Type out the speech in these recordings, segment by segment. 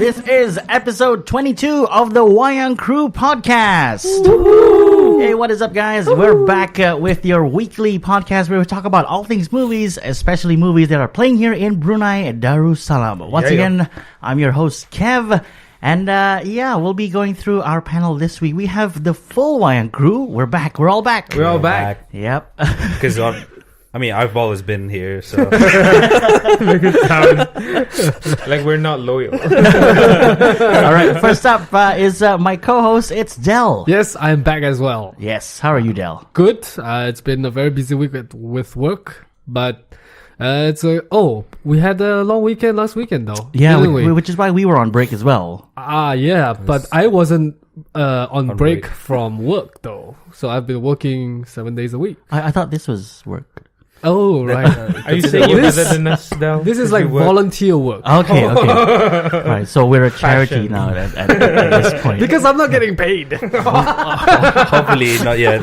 This is episode 22 of the Wayang Crew podcast. Woo-hoo. Hey, what is up, guys? Woo-hoo. We're back with your weekly podcast where we talk about all things movies, especially movies that are playing here in Brunei Darussalam. Once again, I'm your host, Kev. And we'll be going through our panel this week. We have the full Wayang Crew. We're back. We're all back. We're all back. Yep. Because I've always been here, so make it sound like we're not loyal. All right. First up is my co-host. It's Del. Yes, I'm back as well. Yes. How are you, Del? Good. It's been a very busy week with work, but we had a long weekend last weekend though. Yeah, which is why we were on break as well. But I wasn't on break from work though, so I've been working 7 days a week. I thought this was work. Oh, right. Are you saying you're better than us now? This is like volunteer work. Okay. Right, so we're a charity now at this point. Because I'm not getting paid. hopefully not yet.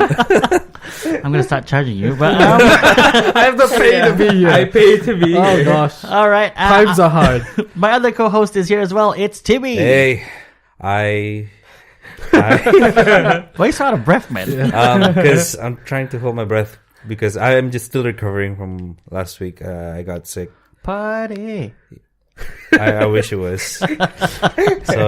I'm going to start charging you. But I have to pay to be here. I pay to be here. Oh, gosh. All right. Times are hard. My other co-host is here as well. It's Timmy. Hey, Why are you so out of breath, man? because I'm trying to hold my breath because I am just still recovering from last week. I got sick. Party. I wish it was. So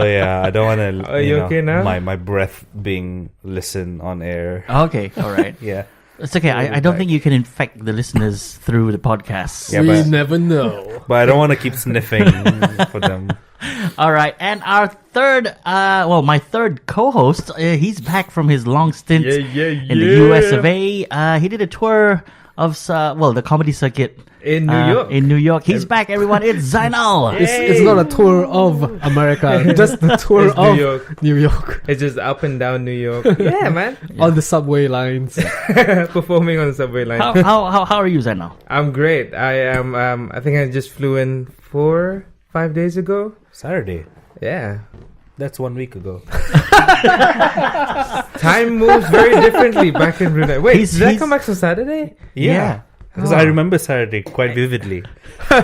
yeah, I don't want to. Are you okay now? My breath being listened on air. Okay, all right. Yeah. It's okay. I don't think you can infect the listeners through the podcast. Yeah, we never know. But I don't want to keep sniffing for them. All right, and our third, my third co-host, he's back from his long stint in the US of A. He did a tour of, the comedy circuit in New York. He's back, everyone. It's Zainal. It's not a tour of America, just the tour of New York. It's just up and down New York. Yeah, man. On the subway lines. Performing on the subway lines. How are you, Zainal? I'm great. I am. I think I just flew in 4-5 days ago. Saturday. Yeah. That's 1 week ago. Time moves very differently back in Brunei. Wait, did I come back on Saturday? Yeah. Because I remember Saturday quite vividly. It's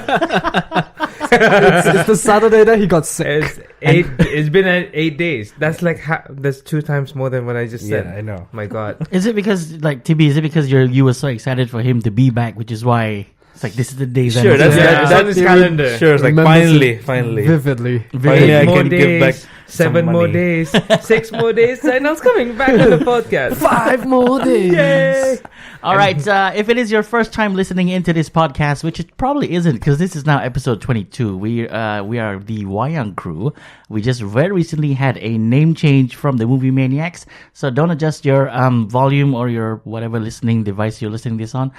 the Saturday that he got sick. It's been 8 days. That's like that's 2 times more than what I just said. Yeah, I know. My God. Is it because, TB, is it because you were so excited for him to be back, which is why it's like this is the day that... Sure, that's on his calendar. Sure, it's like finally. Vividly. Finally, I more can days, give back 7 more days, 6 more days. Zainal's coming back on the podcast. 5 more days. Yay! All right, if it is your first time listening into this podcast, which it probably isn't because this is now episode 22, we are the Wayang Crew. We just very recently had a name change from the Movie Maniacs, so don't adjust your volume or your whatever listening device you're listening this on.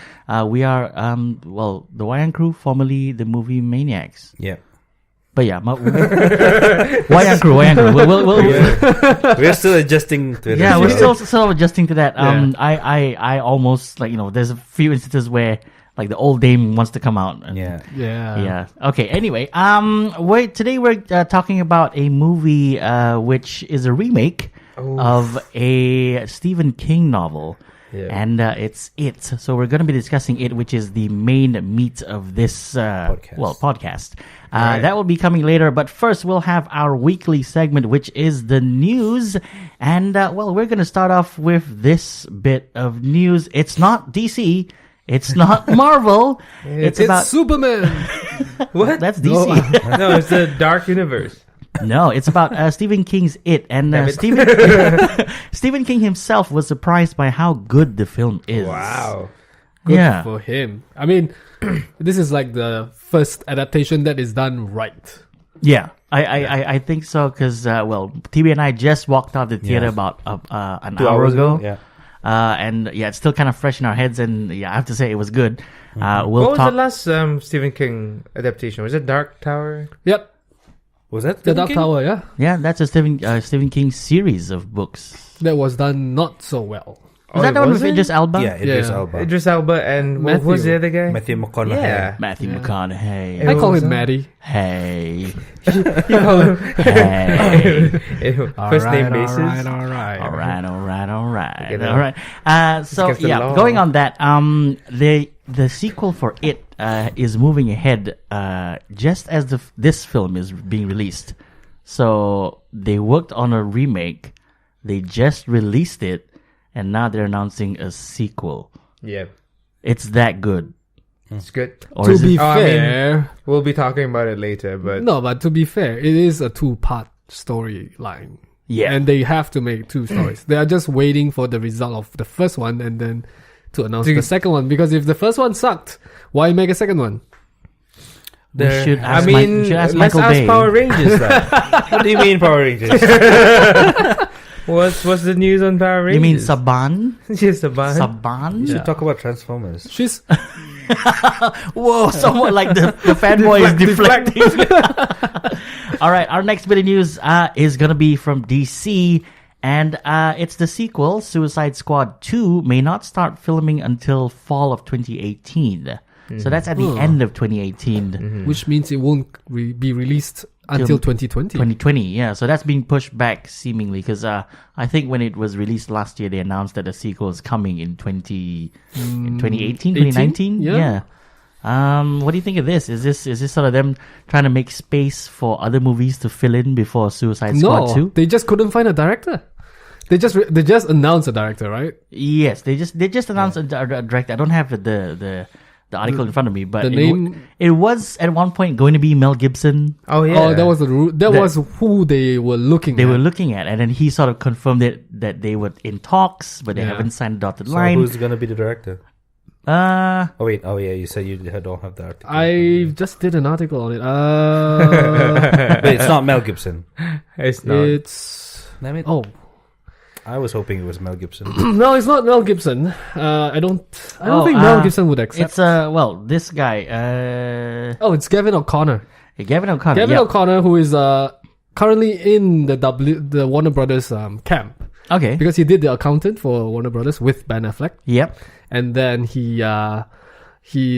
We are, the Wayang Crew, formerly the Movie Maniacs. Yeah. But yeah, Wayang Crew. We're still adjusting to it. Yeah, we're still adjusting to that. Yeah. I almost there's a few instances where the old dame wants to come out. Yeah. Okay. Anyway, today we're talking about a movie which is a remake of a Stephen King novel. Yeah. And it's It. So we're going to be discussing It, which is the main meat of this podcast. Right. That will be coming later. But first, we'll have our weekly segment, which is the news. And, we're going to start off with this bit of news. It's not DC. It's not Marvel. It's about Superman. What? That's DC. No, it's the Dark Universe. No, it's about Stephen King's It. And Stephen King himself was surprised by how good the film is. Wow. Good for him. I mean, this is like the first adaptation that is done right. Yeah, I think so because, TB and I just walked out the theater about an 2 hour hours ago. Yeah. It's still kind of fresh in our heads. And I have to say it was good. What was the last Stephen King adaptation? Was it Dark Tower? Yep. Was that The Dark Tower, yeah. Yeah, that's a Stephen King series of books. That was done not so well. Was that the one with Idris Elba? Yeah, Idris Elba. Idris Elba and what was the other guy? Matthew McConaughey. Yeah. Matthew McConaughey. I call him Maddie. Hey. You call him Hey. First name basis. All right. Going on that, the sequel for It is moving ahead just as this film is being released. So they worked on a remake. They just released it, and now they're announcing a sequel. Yeah, It's that good. it's good. Or To is be it, fair, We'll be talking about it later, but but to be fair, it is a 2-part storyline. Yeah. And they have to make 2 stories. They are just waiting for the result of the first one and then to announce the second one. Because if the first one sucked, why make a second one? we should ask, we should ask let's Michael ask Bay. Power Rangers then. What do you mean Power Rangers? What's the news on Power Rangers? You mean Saban? Just a band. Saban? We should talk about Transformers. She's Whoa, somewhat like the fanboy is deflecting. All right, our next bit of news is going to be from DC. And it's the sequel, Suicide Squad 2, may not start filming until fall of 2018. So that's at the end of 2018. which means it won't be released until 2020. 2020, yeah. So that's being pushed back seemingly because I think when it was released last year, they announced that a sequel is coming in 2018, 2019. Yeah. What do you think of this? Is this sort of them trying to make space for other movies to fill in before Suicide Squad 2? They just couldn't find a director. They just announced a director, right? Yes, they just announced a director. I don't have the article in front of me, but the name. it was at one point going to be Mel Gibson. Oh yeah. Oh, that was was who they were looking. They at. were looking at, and then he sort of confirmed that they were in talks, but they Yeah. haven't signed a dotted So line. who's gonna be the director? Uh, Oh wait, you said you don't have the article. I just did an article on it. Wait, it's not Mel Gibson. It's not. It's Damn it. oh I was hoping it was Mel Gibson. no, it's not Mel Gibson. I don't Oh, think Mel Gibson would accept. it's this guy, It's Gavin O'Connor. Gavin O'Connor. Gavin Yep. O'Connor, who is currently in the Warner Brothers camp Okay. because he did The Accountant for Warner Brothers with Ben Affleck, Yep. and then he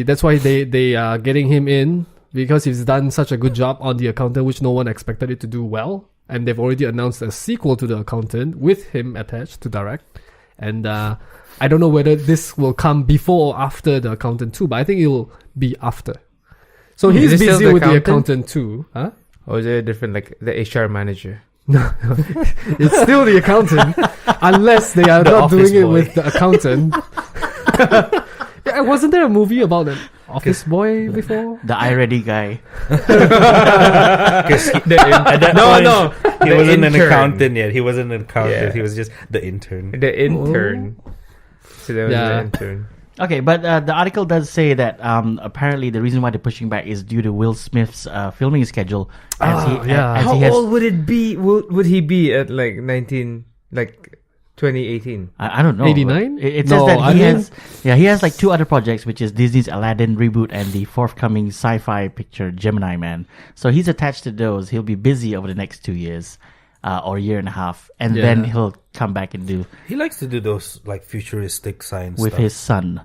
that's why they are getting him in because he's done such a good job on The Accountant, which no one expected it to do well. And they've already announced a sequel to The Accountant with him attached to direct. And I don't know whether this will come before or after The Accountant 2, but I think it will be after. So he's Is it still busy The with The Accountant? Accountant 2. Huh? Or is it different, like the HR manager? It's still The Accountant, unless they are The not Office doing it Boy. with The Accountant. Yeah, wasn't there a movie about an office boy before? The iReady guy. Because at that point, he the wasn't an intern. accountant yet. He wasn't an accountant. Yeah. He was just the intern. The intern. So there was Yeah. the intern. Okay, but the article does say that apparently the reason why they're pushing back is due to Will Smith's filming schedule. As he How has, old would it be? Would he be at like 2018? I don't know. 89? It says No, that I he mean- has. Yeah, he has like 2 other projects, which is Disney's Aladdin reboot and the forthcoming sci-fi picture Gemini Man. So he's attached to those. He'll be busy over the next 2 years, or a year and a half, and Yeah. then he'll come back and do He likes to do those like futuristic science with stuff. his son.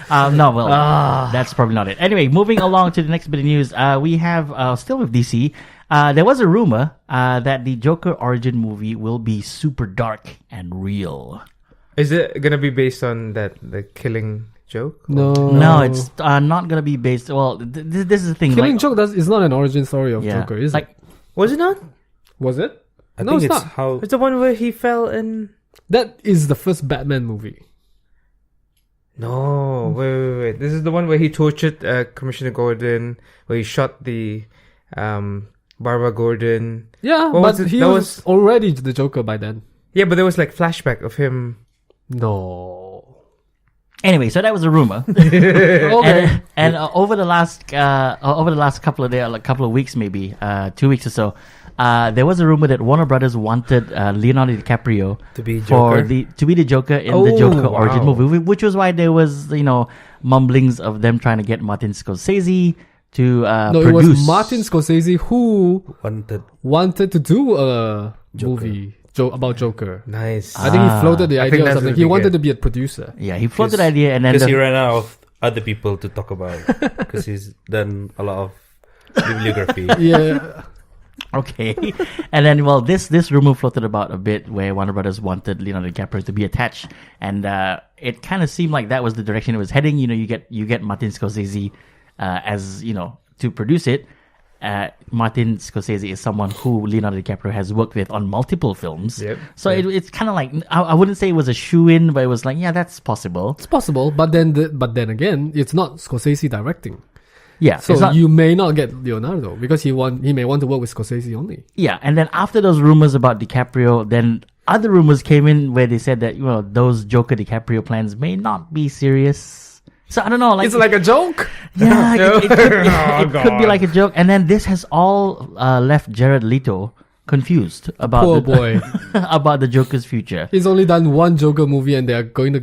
That's probably not it. Anyway, moving along to the next bit of news, we have still with DC. There was a rumor that the Joker origin movie will be super dark and real. Is it gonna be based on the Killing Joke? No. No, it's not gonna be based. Well, this is the thing. Killing like, Joke is not an origin story of yeah, Joker, is like it? Was it not? Was it? I No, think it's it's not. how It's the one where he fell in. That is the first Batman movie. No, wait. This is the one where he tortured Commissioner Gordon, where he shot the Barbara Gordon. Yeah, What but was it? he That was already the Joker by then. Yeah, but there was like flashback of him. No. anyway, so that was a rumor. Okay. And over the last couple of days, like couple of weeks, maybe 2 weeks or so, there was a rumor that Warner Brothers wanted Leonardo DiCaprio to be for Joker. to be the Joker in the Oh, Joker origin wow. movie, which was why there was mumblings of them trying to get Martin Scorsese to No, produce. it was Martin Scorsese who wanted wanted to do a Joker. movie about Joker. Nice. I think he floated the I idea think or that's something. really He wanted good. to be a producer. Yeah, he floated the idea, and then because he ran out of other people to talk about because he's done a lot of bibliography. Yeah. okay, and then this rumor floated about a bit where Warner Brothers wanted Leonardo DiCaprio to be attached, and it kind of seemed like that was the direction it was heading. You get Martin Scorsese as to produce it. Martin Scorcese is someone who Leonardo DiCaprio has worked with on multiple films. Yep. So it's kind of like, I wouldn't say it was a shoe-in, but it was like, yeah, that's possible. It's possible, but then again, it's not Scorsese directing. Yeah. So you may not get Leonardo because he may want to work with Scorsese only. Yeah, and then after those rumors about DiCaprio, then other rumors came in where they said that, you know, those Joker DiCaprio plans may not be serious. So I don't know, like It's like a joke. yeah, it could be like a joke. And then this has all left Jared Leto confused about Poor boy. about the Joker's future. He's only done one Joker movie, and they are going to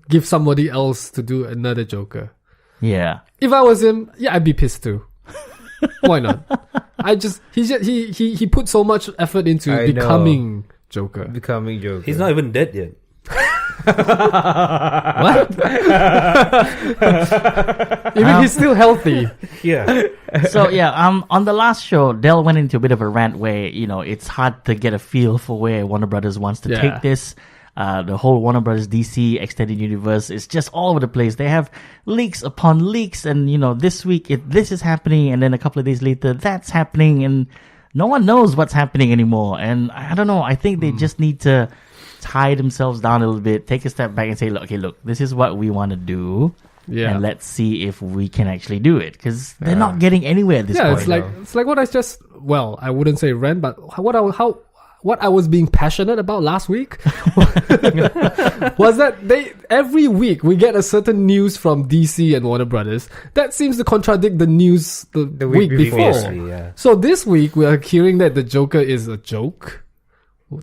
give somebody else to do another Joker. Yeah. If I was him, yeah, I'd be pissed too. Why not? He put so much effort into I becoming Joker. Becoming Joker. He's not even dead yet. What? You mean he's still healthy? Yeah. So yeah, on the last show, Del went into a bit of a rant where, you know, it's hard to get a feel for where Warner Brothers wants to take this. The whole Warner Brothers DC extended universe is just all over the place. They have leaks upon leaks, and you know, this week this is happening, and then a couple of days later that's happening, and no one knows what's happening anymore. And I don't know. I think they just need to tie themselves down a little bit, take a step back, and say, okay, look, this is what we want to do. Yeah. And let's see if we can actually do it, because they're not getting anywhere at this point. It's like what I just I wouldn't say rant, but what I was being passionate about last week was that every week we get a certain news from DC and Warner Brothers that seems to contradict the news the week before. Yeah. So this week we are hearing that the Joker is a joke,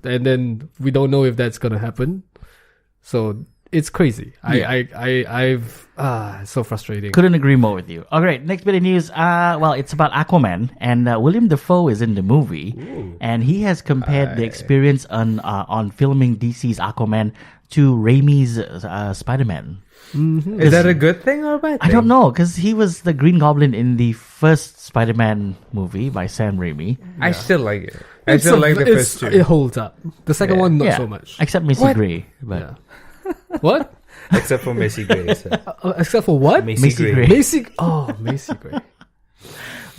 and then we don't know if that's gonna happen. So it's crazy. It's so frustrating. Couldn't agree more with you. All right, next bit of news. It's about Aquaman, and William Dafoe is in the movie. Ooh. And he has compared the experience on filming DC's Aquaman to Raimi's Spiderman. Mm-hmm. Is that a good thing or a bad thing? I don't know, because he was the Green Goblin in the first Spider-Man movie by Sam Raimi. I still like it. I still like the first two. It holds up. The second one, not so much. Except Macy Gray. But What? Except for Macy Gray. So. Except for what? Macy Gray. Macy Gray.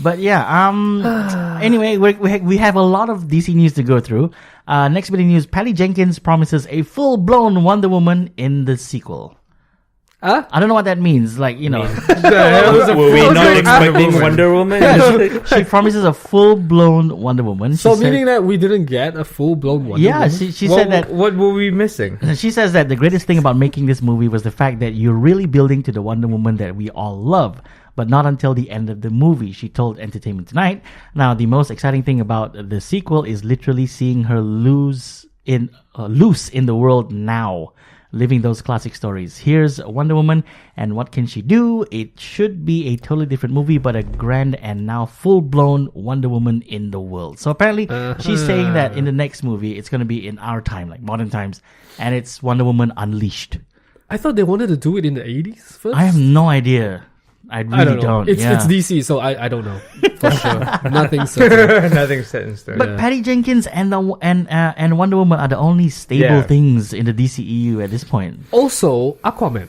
But yeah, anyway, we have a lot of DC news to go through. Next bit of news, Patty Jenkins promises a full-blown Wonder Woman in the sequel. Huh? I don't know what that means. Like, you know. Were we not expecting Wonder Woman? She promises a full-blown Wonder Woman. So meaning that we didn't get a full-blown Wonder Woman? Yeah, she said that. What were we missing? She says that the greatest thing about making this movie was the fact that you're really building to the Wonder Woman that we all love, but not until the end of the movie, she told Entertainment Tonight. Now, the most exciting thing about the sequel is literally seeing her loose in the world now, living those classic stories. Here's Wonder Woman, and what can she do? It should be a totally different movie, but a grand and now full-blown Wonder Woman in the world. So apparently, she's saying that in the next movie, it's going to be in our time, like modern times, and it's Wonder Woman Unleashed. I thought they wanted to do it in the 80s first. I have no idea. I really don't. It's DC, so I don't know for sure. Nothing's set in stone. But Patty Jenkins and Wonder Woman are the only stable things in the DCEU at this point. Also, Aquaman,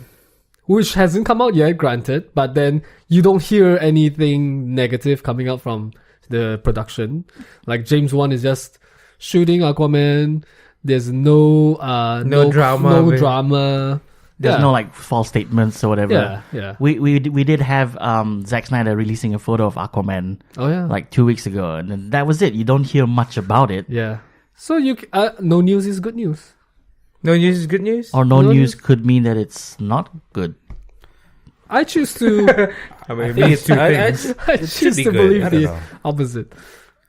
which hasn't come out yet, granted, but then you don't hear anything negative coming out from the production. Like James Wan is just shooting Aquaman. There's no drama. There's no like false statements or whatever. Yeah. We did have Zack Snyder releasing a photo of Aquaman. Oh yeah. Like 2 weeks ago, and then that was it. You don't hear much about it. Yeah. So no news is good news. No news is good news? Or no news could mean that it's not good. I choose to I mean, it means two things. I choose to believe the opposite.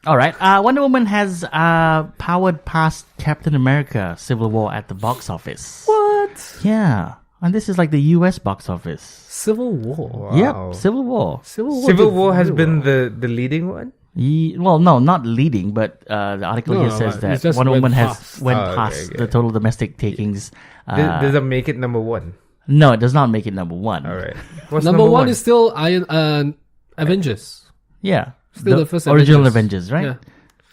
All right. Wonder Woman has powered past Captain America Civil War at the box office. What? Yeah. And this is like the US box office. Civil War. Wow. Yep, Civil War. Civil War has been the leading one? Well, no, not leading, but the article here says that Wonder Woman went past the total domestic takings. Does that make it number one? No, it does not make it number one. All right. What's number one is still Avengers. Yeah. Still the first original Avengers, right? Yeah.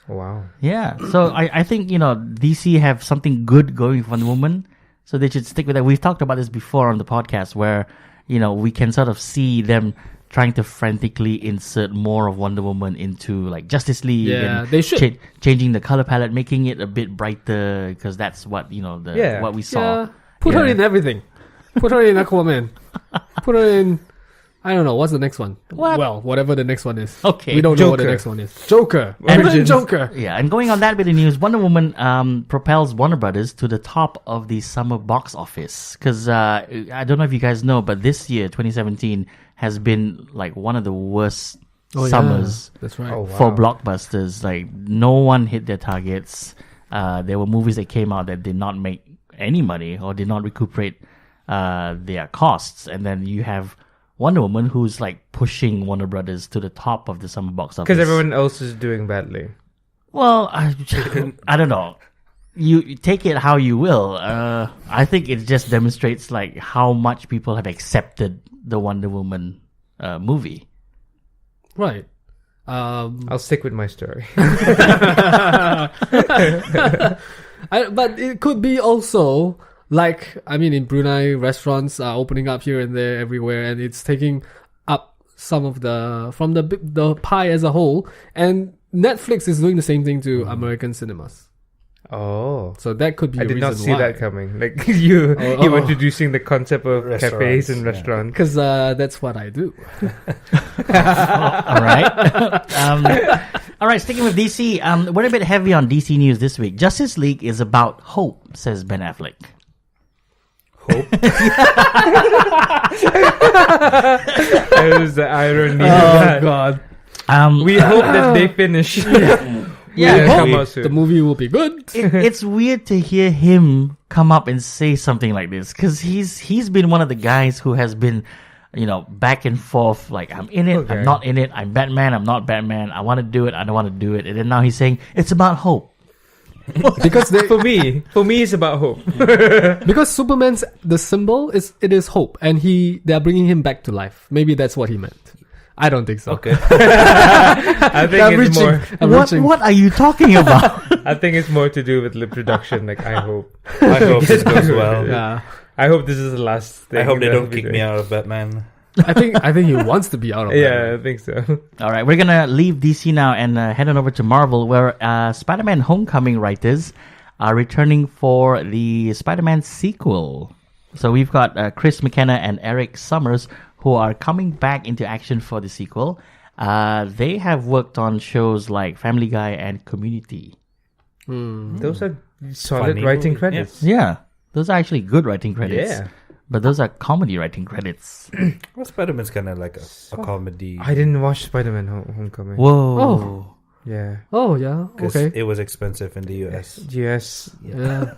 Wow. Yeah. So I think, DC have something good going for Wonder Woman. So they should stick with that. We've talked about this before on the podcast where, we can sort of see them trying to frantically insert more of Wonder Woman into like Justice League. Yeah, and they should. changing the color palette, making it a bit brighter because that's what what we saw. Yeah. Put her in everything. Put her in Aquaman. Put her in... I don't know. What's the next one? What? Well, whatever the next one is. Okay. We don't know what the Joker. next one is. Joker. Origins. Joker. Yeah, and going on that bit of news, Wonder Woman propels Warner Brothers to the top of the summer box office. Because I don't know if you guys know, but this year, 2017, has been like one of the worst summers That's right. Oh, for wow. blockbusters. Like no one hit their targets. There were movies that came out that did not make any money or did not recuperate their costs. And then you have Wonder Woman, who's like pushing Warner Brothers to the top of the summer box office. Because everyone else is doing badly. Well, I don't know. You take it how you will. I think it just demonstrates like how much people have accepted the Wonder Woman movie. Right. I'll stick with my story. But it could be also like, I mean, in Brunei, restaurants are opening up here and there everywhere, and it's taking up some of the pie as a whole. And Netflix is doing the same thing to American cinemas. Oh. So that could be I a did reason not see why. that coming. Like you were introducing the concept of cafes and Restaurants, restaurants. Because that's what I do. All right. All right, sticking with DC. We're a bit heavy on DC news this week. Justice League is about hope, says Ben Affleck. Hope. That was the irony. Oh God! We hope that they finish. Yeah, Will hope. come out soon. The movie will be good. It's weird to hear him come up and say something like this because he's been one of the guys who has been, back and forth. Like I'm in it, Okay. I'm not in it. I'm Batman, I'm not Batman. I want to do it, I don't want to do it. And then now he's saying it's about hope. Because for me, it's about hope. because Superman's the symbol is hope, and they are bringing him back to life. Maybe that's what he meant. I don't think so. Okay. I think I'm it's reaching. more. I'm What reaching. are you talking about? I think it's more to do with lip production. Like I hope. I hope this goes well. Yeah. I hope this is the last thing. I hope they that don't we kick do. me out of Batman. I think he wants to be out of Yeah, I think so. All right, we're gonna leave DC now and head on over to Marvel, where Spider-Man: Homecoming writers are returning for the Spider-Man sequel. So we've got Chris McKenna and Eric Summers who are coming back into action for the sequel. They have worked on shows like Family Guy and Community. Those are solid Funny writing movie, credits. Yeah, those are actually good writing credits. Yeah. But those are comedy writing credits. Well, Spider-Man's kind of like a comedy. I didn't watch Spider-Man Homecoming. Whoa. Oh. Yeah. Oh yeah. Because Okay. it was expensive in the US. Yes. Yeah.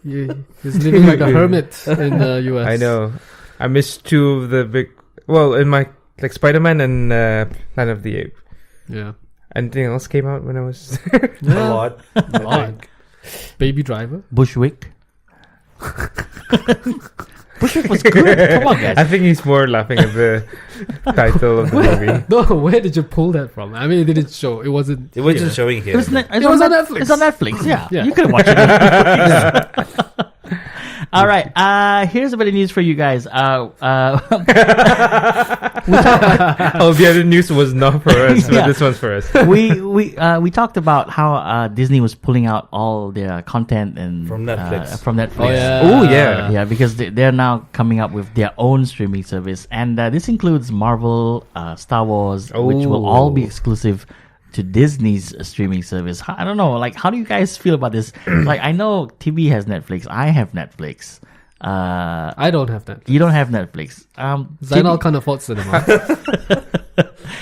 He's living like a hermit in the US. I know. I missed two of the big. Well, in my like Spider-Man and Planet of the Apes. Yeah. Anything else came out when I was? A lot. A lot. Baby Driver. Bushwick. Bushwick was good. Come on, guys. I think he's more laughing at the title of the movie. No, where did you pull that from? I mean, it didn't show. It wasn't. It wasn't showing here. It was, It was on Netflix. It's on Netflix. Yeah, Yeah. you could watch it. All right. Here's a bit of news for you guys. Oh, the other news was not for us, but Yeah. this one's for us. we talked about how Disney was pulling out all their content and From Netflix. From Netflix. Oh yeah. Oh, yeah. Yeah, because they're now coming up with their own streaming service, and this includes Marvel, Star Wars, which will all be exclusive to Disney's streaming service. I don't know, like, how do you guys feel about this? Like, I know TB has Netflix, I have Netflix. I don't have that. You don't have Netflix. Zainal can't afford cinema.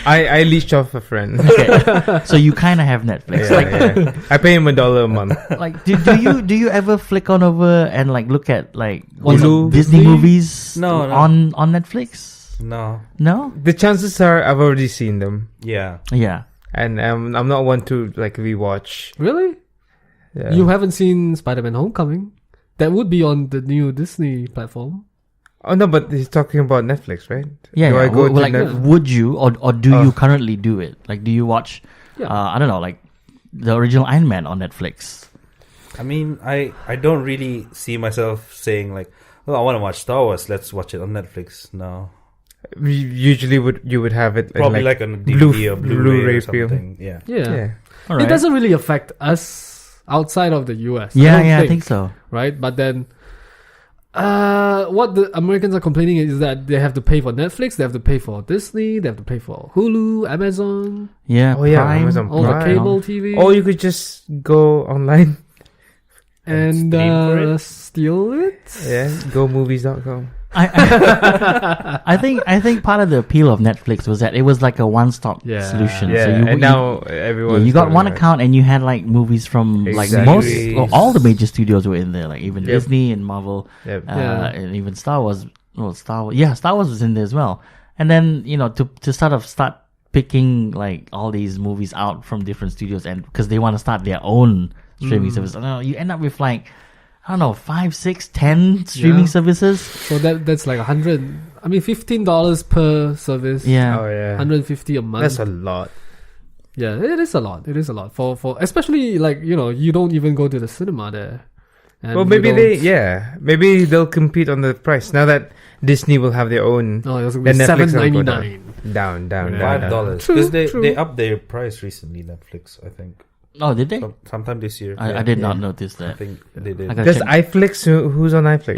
I leached off a friend. Okay, so you kind of have Netflix. Yeah. I pay him $1 a month. Like, do you ever flick on over and like look at like Hulu? Disney movies No. on Netflix? No. No? The chances are I've already seen them, Yeah. Yeah. and I'm not one to like rewatch. Really? Yeah. You haven't seen Spider-Man: Homecoming? That would be on the new Disney platform. Oh no, but he's talking about Netflix, right? Yeah, Do yeah. I go to Like, would you or do you currently do it? Like, do you watch? Yeah. I don't know, like the original Iron Man on Netflix. I mean, I don't really see myself saying like, oh, I want to watch Star Wars. Let's watch it on Netflix. No. Usually you would have it in Probably like on a DVD or Blu-ray or film. something. Yeah. Yeah. All right. It doesn't really affect us outside of the US. I think so. Right? But then what the Americans are complaining is that they have to pay for Netflix, they have to pay for Disney, they have to pay for Hulu, Amazon, Yeah. Oh yeah, Prime. Amazon all the Prime. cable TV, Or you could just go online. stream and for it? steal it. Yeah, gomovies.com. I think part of the appeal of Netflix was that it was like a one-stop Yeah. solution. Yeah, So and now everyone. you got one account and you had like movies from Exactly. like most all the major studios were in there, like even Yep. Disney and Marvel, Yep. Yeah. and even Star Wars. Well, Star Wars was in there as well. And then to start picking like all these movies out from different studios, and because they want to start their own streaming service, I don't know, you end up with like 5, 6, 10 streaming Yeah. services. So that's like $15 per service. Yeah. Oh yeah. 150 a month. That's a lot. Yeah, it is a lot. It is a lot for especially like you don't even go to the cinema there. And Well, you maybe don't- maybe they'll compete on the price now that Disney will have their own. No, it's gonna be Then Netflix will go $7.99. Down. Yeah. $5 True, because they true. upped their price recently. Netflix, I think, Oh, did they? sometime this year. I Yeah. did not notice I that. think they did. I gotta Does check. iFlix? Who's on iFlix?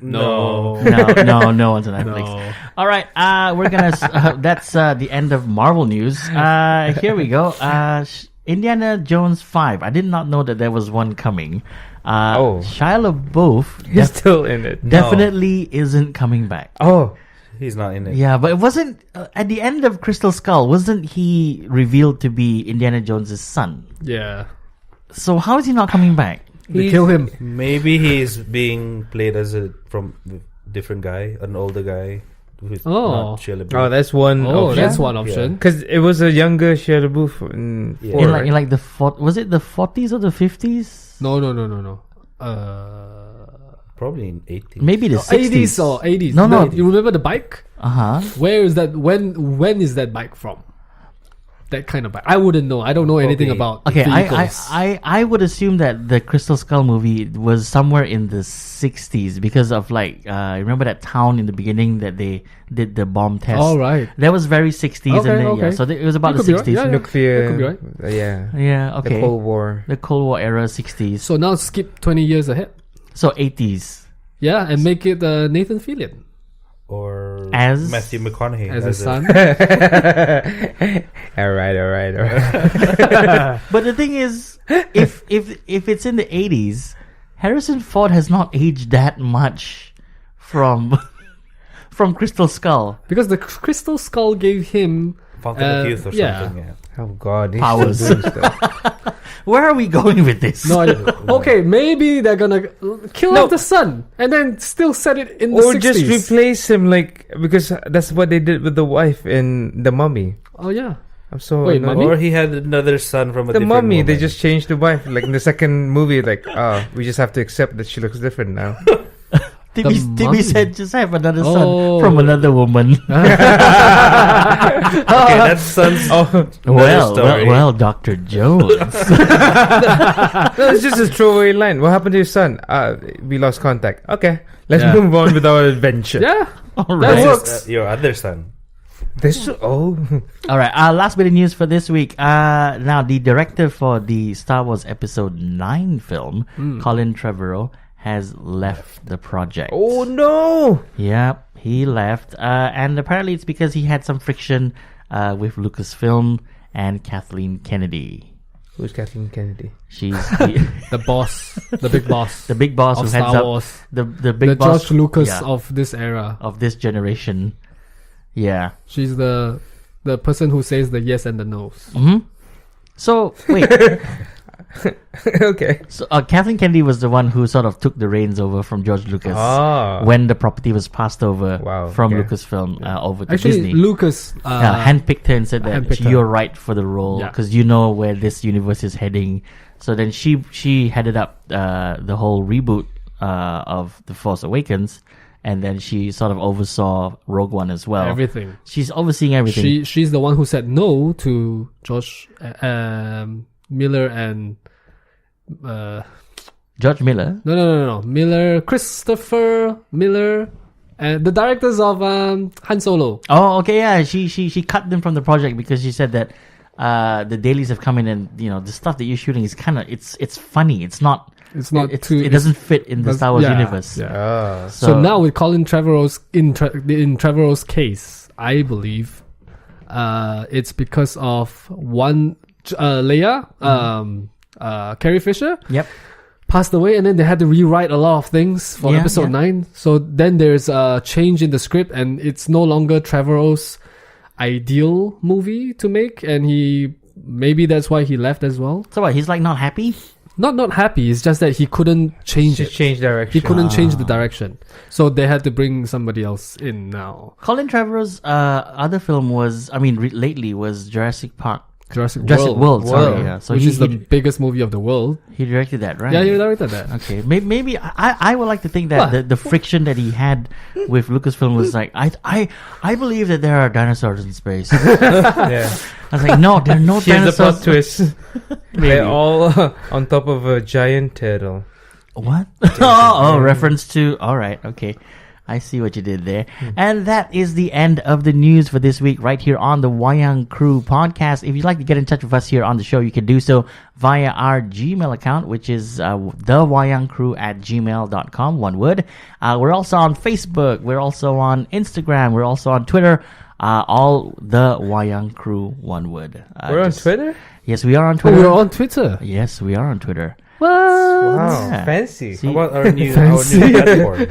No. No one's on Netflix. All right, we're gonna. That's the end of Marvel news. Here we go. Indiana Jones 5. I did not know that there was one coming. Shia LaBeouf He's still in it. definitely isn't coming back. Oh, He's not in it. Yeah, but it wasn't at the end of Crystal Skull. Wasn't he revealed to be Indiana Jones' son? Yeah, So how is he not coming back? they kill him. Maybe he's being played as a different guy, an older guy who's Oh. not Shia LaBeouf. oh, that's one. Oh, option. that's one option. Because it was a younger Shia LaBeouf in Yeah. four, In like the was it the 40s or the 50s? No. Probably in 80s. Maybe the 60s 80s or 80s. No. Wait, you remember the bike? Uh-huh. Where is that? When is that bike from? That kind of bike. I wouldn't know. I don't know anything Probably. about Okay, vehicles. I would assume that the Crystal Skull movie was somewhere in the 60s because of like remember that town in the beginning that they did the bomb test. All right. That was very 60s Okay, and then okay. so it was about You the could be 60s. right, yeah. nuclear. That could be right. Yeah. Yeah, okay. The Cold War. The Cold War era 60s. So now skip 20 years ahead. So 80s. Yeah, and make it Nathan Fillion Or As- Matthew McConaughey as his son. All right. But the thing is if it's in the 80s, Harrison Ford has not aged that much from Crystal Skull. Because the Crystal Skull gave him Fountain of Youth or yeah. something. Yeah. Oh God. he's Powers. still doing stuff. Where are we going with this? no idea. Okay, maybe they're gonna kill No. off the son and then still set it in the Or 60s. just replace him, because that's what they did with the wife in The Mummy. Oh yeah. I'm so Wait, annoyed. Mummy? Or he had another son from a The different Mummy, they woman. just changed the wife. Like in the second movie, we just have to accept that she looks different now. Timmy Mummy. said just have another son Oh. from another woman. Okay, that sounds. well, Dr. Jones. No, it's just a throwaway line. What happened to your son? We lost contact. Okay, let's Yeah. move on with our adventure. Yeah. All That right. works. Your other son. All right. Last bit of news for this week. Now, the director for the Star Wars Episode 9 film, Colin Trevorrow, has left the project. Oh no! Yep, he left. And apparently it's because he had some friction with Lucasfilm and Kathleen Kennedy. Who's Kathleen Kennedy? She's the, The boss. The big boss. the big boss of who heads Star up Wars. the The big boss George Lucas yeah, of this era. of this generation. Yeah. She's the person who says the yes and the no's. Mm-hmm. So wait, Okay. so Kathleen Kennedy was the one who sort of took the reins over from George Lucas when the property was passed over from okay. Lucasfilm over to Actually, Disney. Lucas Handpicked her and said that handpicked her. you're right for the role Yeah. because you know where this universe is heading. So then she headed up the whole reboot of The Force Awakens, and then she sort of oversaw Rogue One as well. everything. She's overseeing everything. She's the one who said no to George Miller and George Miller. no Miller, Christopher Miller And the directors of Han Solo. Oh, okay, yeah. She cut them from the project because she said that the dailies have come in and the stuff that you're shooting is kind of it's funny. It's not. It doesn't fit in the Star Wars universe. Yeah. So now with Colin Trevorrow's in Trevorrow's case, I believe it's because of one Leia, Carrie Fisher. Yep. Passed away, and then they had to rewrite a lot of things for episode 9. So then there's a change in the script, and it's no longer Trevorrow's ideal movie to make, and maybe that's why he left as well. So what? He's like not happy? Not happy. It's just that he couldn't change it. Change direction. He couldn't change the direction, so they had to bring somebody else in now. Colin Trevorrow's other film was, lately was Jurassic World. Sorry, yeah. So which is the biggest movie of the world. He directed that, right? Yeah, he directed that. Okay, maybe I would like to think that the friction that he had with Lucasfilm was like, I believe that there are dinosaurs in space. Yeah. I was like, no, there are no Here's the dinosaurs. plot twist. They're all on top of a giant turtle. What? Reference to. All right, okay. I see what you did there. And that is the end of the news for this week right here on the Wayang Crew podcast. If you'd like to get in touch with us here on the show, you can do so via our Gmail account, which is thewayangcrew@gmail.com, one word. We're also on Facebook. We're also on Instagram. We're also on Twitter. All the Wayang Crew, one word. We're on Twitter? Yes, we are on Twitter. We're on Twitter. Yes, we are on Twitter. What? Wow, Yeah. fancy. See? How about our new platform?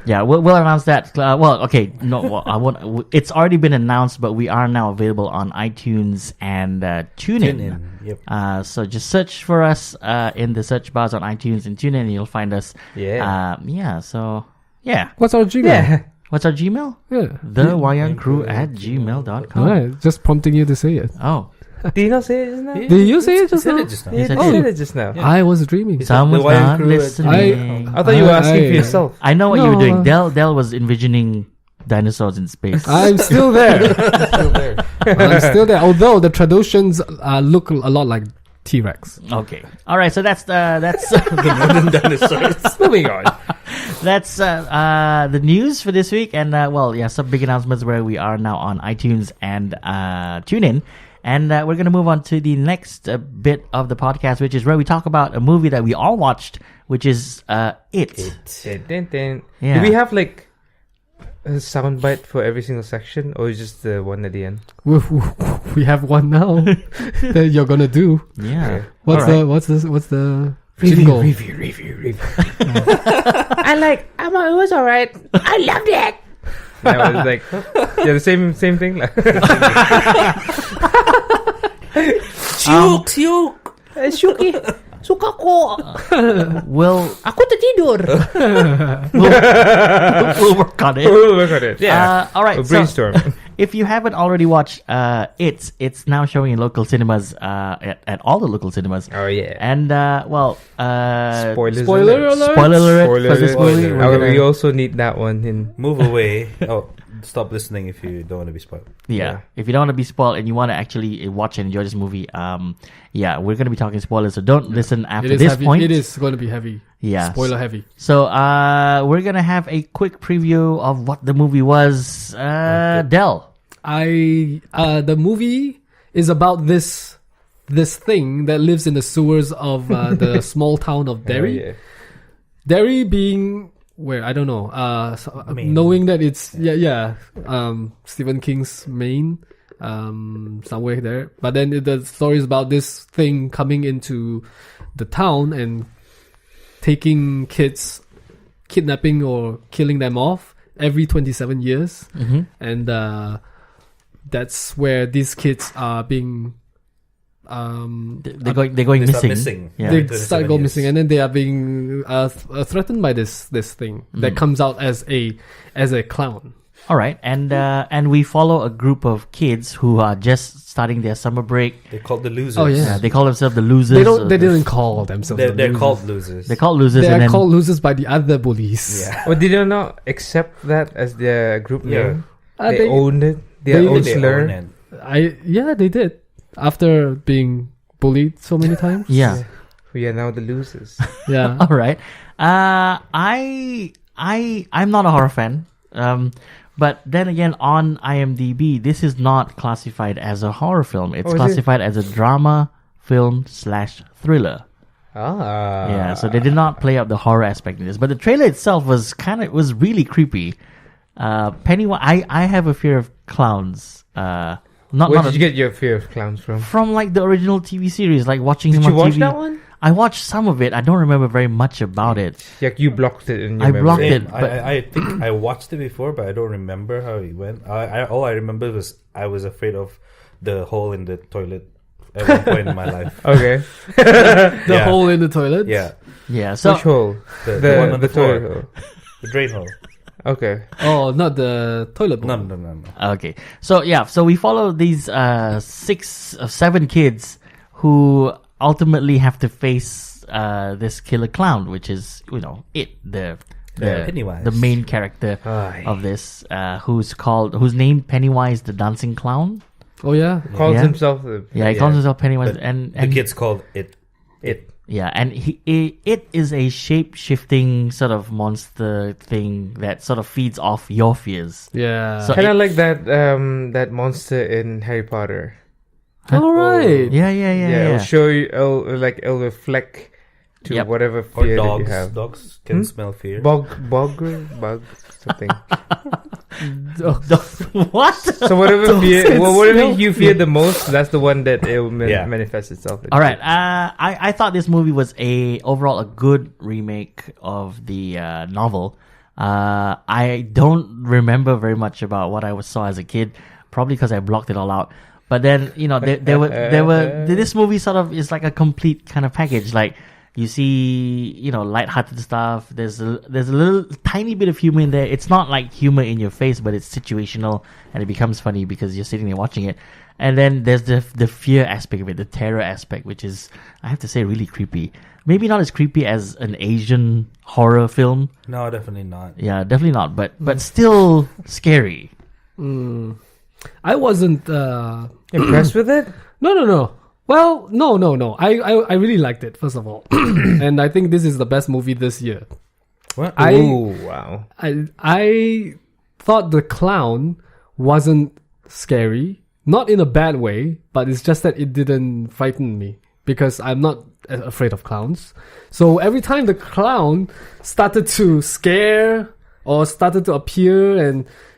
Yeah, we'll announce that. Okay, no, I won't. It's already been announced, but we are now available on iTunes and TuneIn. Yep. So just search for us in the search bars on iTunes and TuneIn, and you'll find us. Yeah. So yeah. What's our Gmail? Yeah. What's our Gmail? Yeah. thewayangcrew@gmail.com. Alright, just prompting you to say it. Oh, Did you not say it just now? Did you say it just now? Yes, I You did. said it just now. I was dreaming. someone's the Wayang not Crew at listening. I thought you were asking for yourself. I know what you were doing. No. Del was envisioning dinosaurs in space. I'm still there. I'm still there. Although the Tradoshans look a lot like T-Rex. Okay. All right. So that's Moving on. that's the news for this week. And some big announcements where we are now on iTunes and TuneIn. And we're going to move on to the next bit of the podcast, which is where we talk about a movie that we all watched, which is It. Dun, dun. Yeah. Do we have like a soundbite for every single section, or is just the one at the end? We have one now that you're gonna do. Yeah. What's All right. What's the jingle? Review. It was alright. I loved it. Yeah, it's like the same thing. Like, Shuki, suka ko. We'll Aku tertidur. we'll work on it. We'll work on it. Yeah. All right. We'll So, brainstorm. if you haven't already watched it's now showing in local cinemas at all the local cinemas. Oh yeah. And Spoilers Spoiler alert. spoiler alert Spoiler for this alert. movie. We also need that one in. Move away. Oh, stop listening if you don't want to be spoiled. Yeah. If you don't want to be spoiled and you want to actually watch and enjoy this movie, we're going to be talking spoilers, so don't listen after this heavy. point. It is going to be heavy. Yeah. Spoiler heavy. So we're going to have a quick preview of what the movie was. Del. The movie is about this thing that lives in the sewers of the small town of Derry. Oh, yeah. Derry being where I don't know. Maine. Knowing that it's Stephen King's Maine, somewhere there. But then the story is about this thing coming into the town and taking kids, kidnapping or killing them off every 27 years, and that's where these kids are being. They're going They start missing. missing. Yeah. They 27 start going years. missing, and then they are being threatened by this thing that comes out as a clown. All right, and we follow a group of kids who are just starting their summer break. They're called the losers. Oh, yeah. Yeah, they call themselves the losers. They didn't call themselves. They're losers. called losers. They're called losers. They and are then, called losers by the other bullies. Yeah. Well, did they not accept that as their group Yeah. name? They owned it. Their they- own They slur. own it. They did after being bullied so many times. Yeah. We are now the losers. Yeah. All right. I'm not a horror fan. But then again, on IMDb, this is not classified as a horror film. It's Oh, is it? classified as a drama film / thriller. Yeah, so they did not play up the horror aspect in this. But the trailer itself was really creepy. Pennywise, I have a fear of clowns. Where did you get your fear of clowns from? From like the original TV series, like watching Did him you on watch TV. that one? I watched some of it. I don't remember very much about it. Like you blocked it in your I memory. blocked Same. it. But I think I watched it before, but I don't remember how it went. All I remember was I was afraid of the hole in the toilet at one point in my life. Okay. The hole in the toilet. Yeah, yeah, so Which hole? the one on the floor, toilet hole. the drain hole. Okay. Oh, not the toilet bowl. No. okay, so we follow these 6 or 7 kids who ultimately have to face this killer clown, which is the Pennywise, the main character of this, who's named Pennywise the Dancing Clown. Oh yeah. Calls Yeah. himself. Yeah, he calls himself Pennywise, But and the kids called it. yeah, and it is a shape-shifting sort of monster thing that sort of feeds off your fears. Yeah. So- Kind of like that monster in Harry Potter. All right. Yeah. It'll show you. It'll reflect to Yep. whatever Or fear that you dogs. have. Dogs can smell fear. Bug, something. What? So whatever you fear the most, that's the one that it will Yeah. manifest itself. All right. I thought this movie was overall a good remake of the novel. I don't remember very much about what I saw as a kid, probably because I blocked it all out. But then there were this movie sort of is like a complete kind of package. Like you see lighthearted stuff. There's a little tiny bit of humor in there. It's not like humor in your face, but it's situational and it becomes funny because you're sitting there watching it. And then there's the fear aspect of it, the terror aspect, which is, I have to say, really creepy. Maybe not as creepy as an Asian horror film. No, definitely not. Yeah, definitely not. But still scary. I wasn't Impressed with it? No. Well, no. I really liked it, first of all. And I think this is the best movie this year. What? Oh wow! I thought the clown wasn't scary. Not in a bad way, but it's just that it didn't frighten me. Because I'm not afraid of clowns. So every time the clown started to scare or started to appear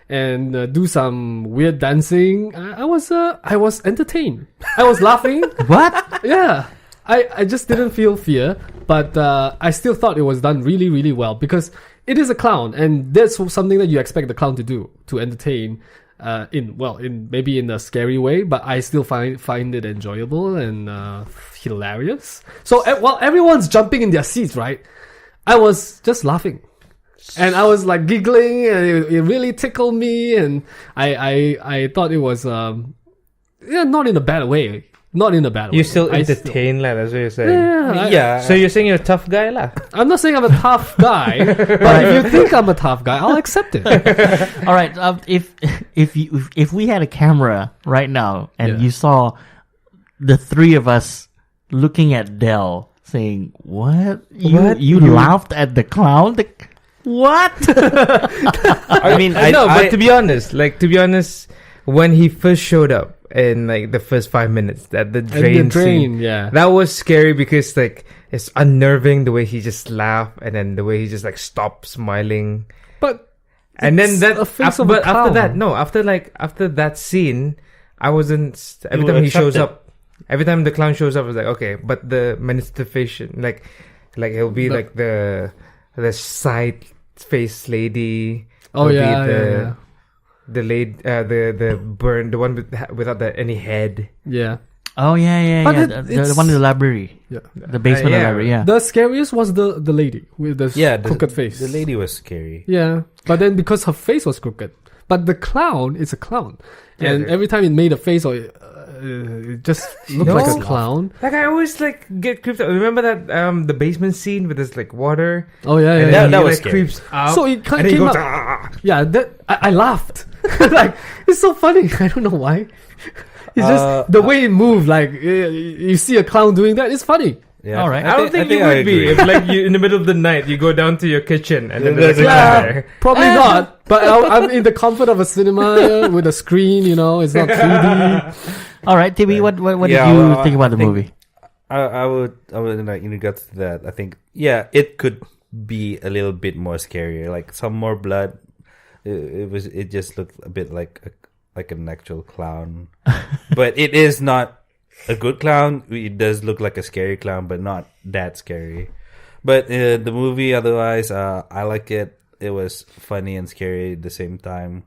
and do some weird dancing, I was entertained. I was laughing. What? Yeah. I just didn't feel fear, but I still thought it was done really, really well because it is a clown, and that's something that you expect the clown to do, to entertain, maybe in a scary way, but I still find it enjoyable and hilarious. So while everyone's jumping in their seats, right, I was just laughing. And I was like giggling, and it really tickled me, and I thought it was not in a bad way. Not in a bad way. You still entertain, lah. That's what you're saying. Yeah. So you're saying you're a tough guy, lah. I'm not saying I'm a tough guy, but if you think I'm a tough guy, I'll accept it. All right. If we had a camera right now and you saw the 3 of us looking at Dell saying, "What? You laughed at the clown? What?" I mean, but to be honest, when he first showed up in like the first 5 minutes, that the drain scene, that was scary because like it's unnerving the way he just laughed and then the way he just like stopped smiling. But and then that after that scene, I wasn't. Every time he shows up, every time the clown shows up, I was like, okay, but the manifestation, like he'll be like the side face lady. Oh he'll yeah, be the lady, the burn, the one without any head. yeah. Oh yeah. But The one in the library, Yeah. the basement of the library. Yeah. The scariest was the lady with the crooked face. The lady was scary. Yeah, but then because her face was crooked, but the clown is a clown, and every time it made a face or it just looked like a clown. Like I always like get creeped out. Remember that the basement scene with this like water? Oh yeah, And yeah. then that he, was like, scary. creeps out. So it and then he came goes, up. "Ah." Yeah, that I laughed. Like it's so funny. I don't know why. It's just the way it moved. Like you see a clown doing that. It's funny. Yeah, All right. I don't think you would be if, like, you in the middle of the night you go down to your kitchen and then there's a Yeah. there. Probably not. But I'm in the comfort of a cinema with a screen. It's not 3D. All right, Timmy, what did you think about the movie? I would like, in regards to that, I think it could be a little bit more scarier, like some more blood. It just looked a bit like an actual clown, but it is not a good clown. It does look like a scary clown, but not that scary. But the movie, otherwise, I like it. It was funny and scary at the same time.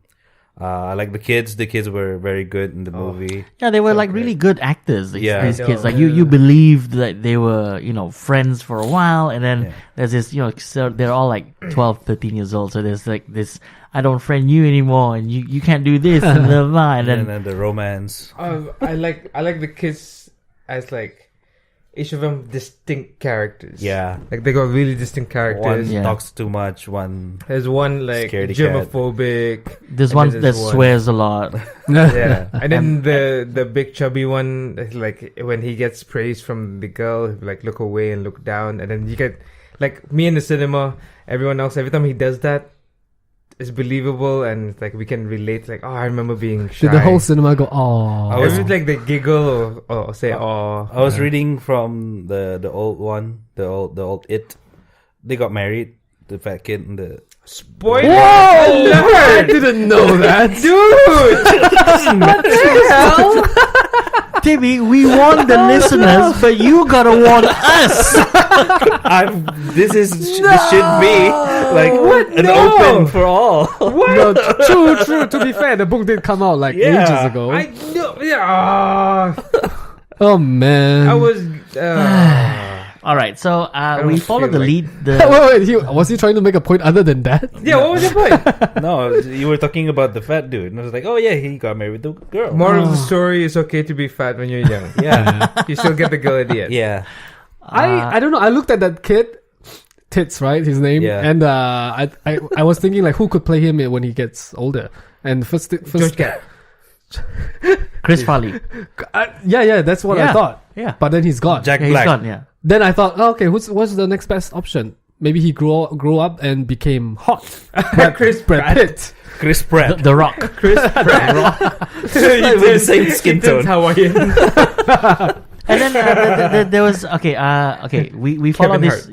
I like the kids. The kids were very good in the movie. Yeah, they were like really good actors. These kids, like Yeah. you believed that they were, friends for a while, and then there's this, so they're all like 12, 13 years old. So there's like this, I don't friend you anymore, and you can't do this, and blah, blah, and then the romance. I like the kids as like each of them distinct characters. Yeah, like they got really distinct characters. One talks too much. There's one like germophobic. There's one that swears a lot. Yeah, and then the big chubby one, like when he gets praise from the girl, like look away and look down, and then you get like me in the cinema. Everyone else, every time he does that, it's believable, and like we can relate. Like, I remember being shy. Did the whole cinema go, oh? I was like they giggle or say, oh. I was reading from the old one, the old It. They got married. The fat kid and the spoiler. Whoa! I didn't know that, dude. What the hell? Timmy, we warned the listeners, but you gotta warn us. This should be like an open for all. No, true. To be fair, the book did come out like ages ago. I know. Yeah. Oh man. I was. All right, so we followed the lead. Wait, was he trying to make a point other than that? Yeah, what was your point? No, you were talking about the fat dude, and I was like, oh yeah, he got married with the girl. Moral of the story is okay to be fat when you're young. Yeah, you still get the girl at the end. Yeah. I don't know. I looked at that kid, Tits, right? His name, and I was thinking like who could play him when he gets older. And first George Cat. Chris Farley. Yeah, that's what I thought. Yeah, but then he's gone. Jack Black. Black. He's gone. Yeah. Then I thought, okay, what's the next best option? Maybe he grew up and became hot. Brad Pitt. Chris Pratt. The Rock. Chris Pratt. With the same skin tone. Hawaiian. And then there was we follow this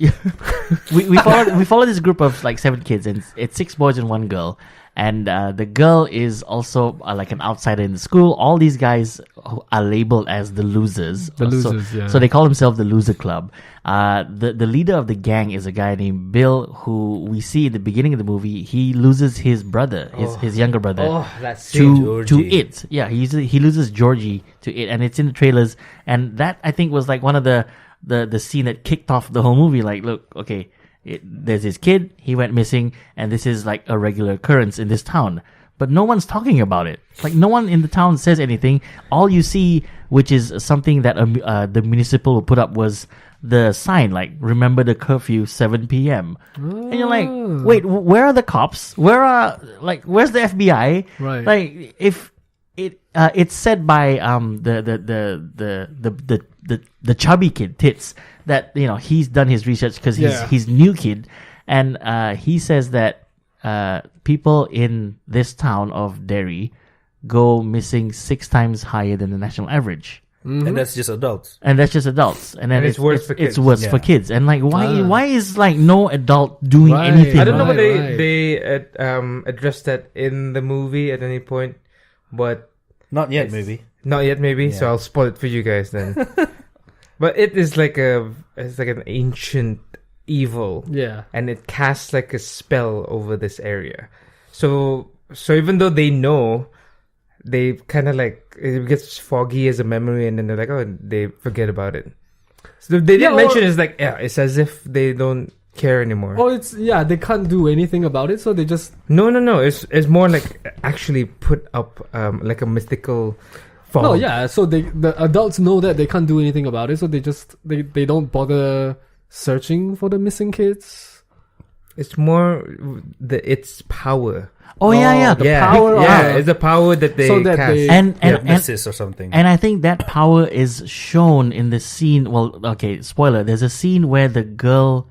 we follow this group of like 7 kids, and it's 6 boys and 1 girl, and the girl is also like an outsider in the school. All these guys are labeled as the losers. So they call themselves the loser club. The leader of the gang is a guy named Bill, who we see in the beginning of the movie. He loses his brother, his younger brother, to it. Yeah, he loses Georgie to it, and it's in the trailers. And that, I think, was like one of the scene that kicked off the whole movie. Like, look, okay, there's this kid, he went missing, and this is like a regular occurrence in this town. But no one's talking about it. Like, no one in the town says anything. All you see, which is something that the municipal will put up, was the sign, like, remember the curfew, 7 p.m. And you're like, wait, where are the cops? Where's the FBI? Right. Like, if it's said by the chubby kid, Tits, that, he's done his research because he's new kid, and he says that people in this town of Derry go missing 6 times higher than the national average. Mm-hmm. And that's just adults. And then it's worse for kids. It's worse for kids. And like, why is like no adult doing anything? I don't know what they addressed that in the movie at any point, but not yet, maybe. Not yet, maybe. Yeah. So I'll spoil it for you guys then. But it is like an ancient evil. Yeah. And it casts like a spell over this area. So even though they know, they kind of like, it gets foggy as a memory, and then they're like, they forget about it. So they didn't mention it's like, it's as if they don't care anymore. Well, they can't do anything about it, so they just... No. It's more like actually put up like a mythical fog. No, yeah. So the adults know that they can't do anything about it, so they just they don't bother searching for the missing kids. It's more its power. Oh yeah. The power. It's the power that they so that cast. they And Hypnosis or something. And I think that power is shown in the scene. Well, okay, spoiler. There's a scene where the girl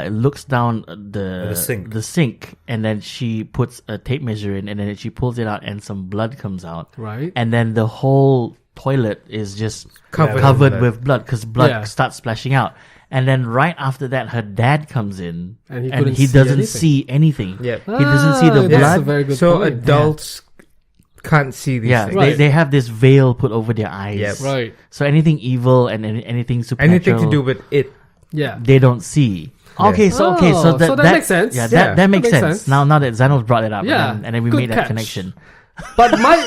looks down the sink, and then she puts a tape measure in, and then she pulls it out, and some blood comes out. Right. And then the whole toilet is just Covered with blood because blood starts splashing out. And then right after that, her dad comes in, and he doesn't see anything. Yeah. He doesn't see the That's blood. a very good So point. adults can't see these things. Right. They have this veil put over their eyes. Yep. Right. So anything evil and anything supernatural, Anything to do with it. Yeah. they don't see. Yeah. Okay, so So that makes sense. Yeah, Yeah. that makes That makes sense. sense. Now that Zainal brought it up, Yeah. and then we Good made that catch. connection. But my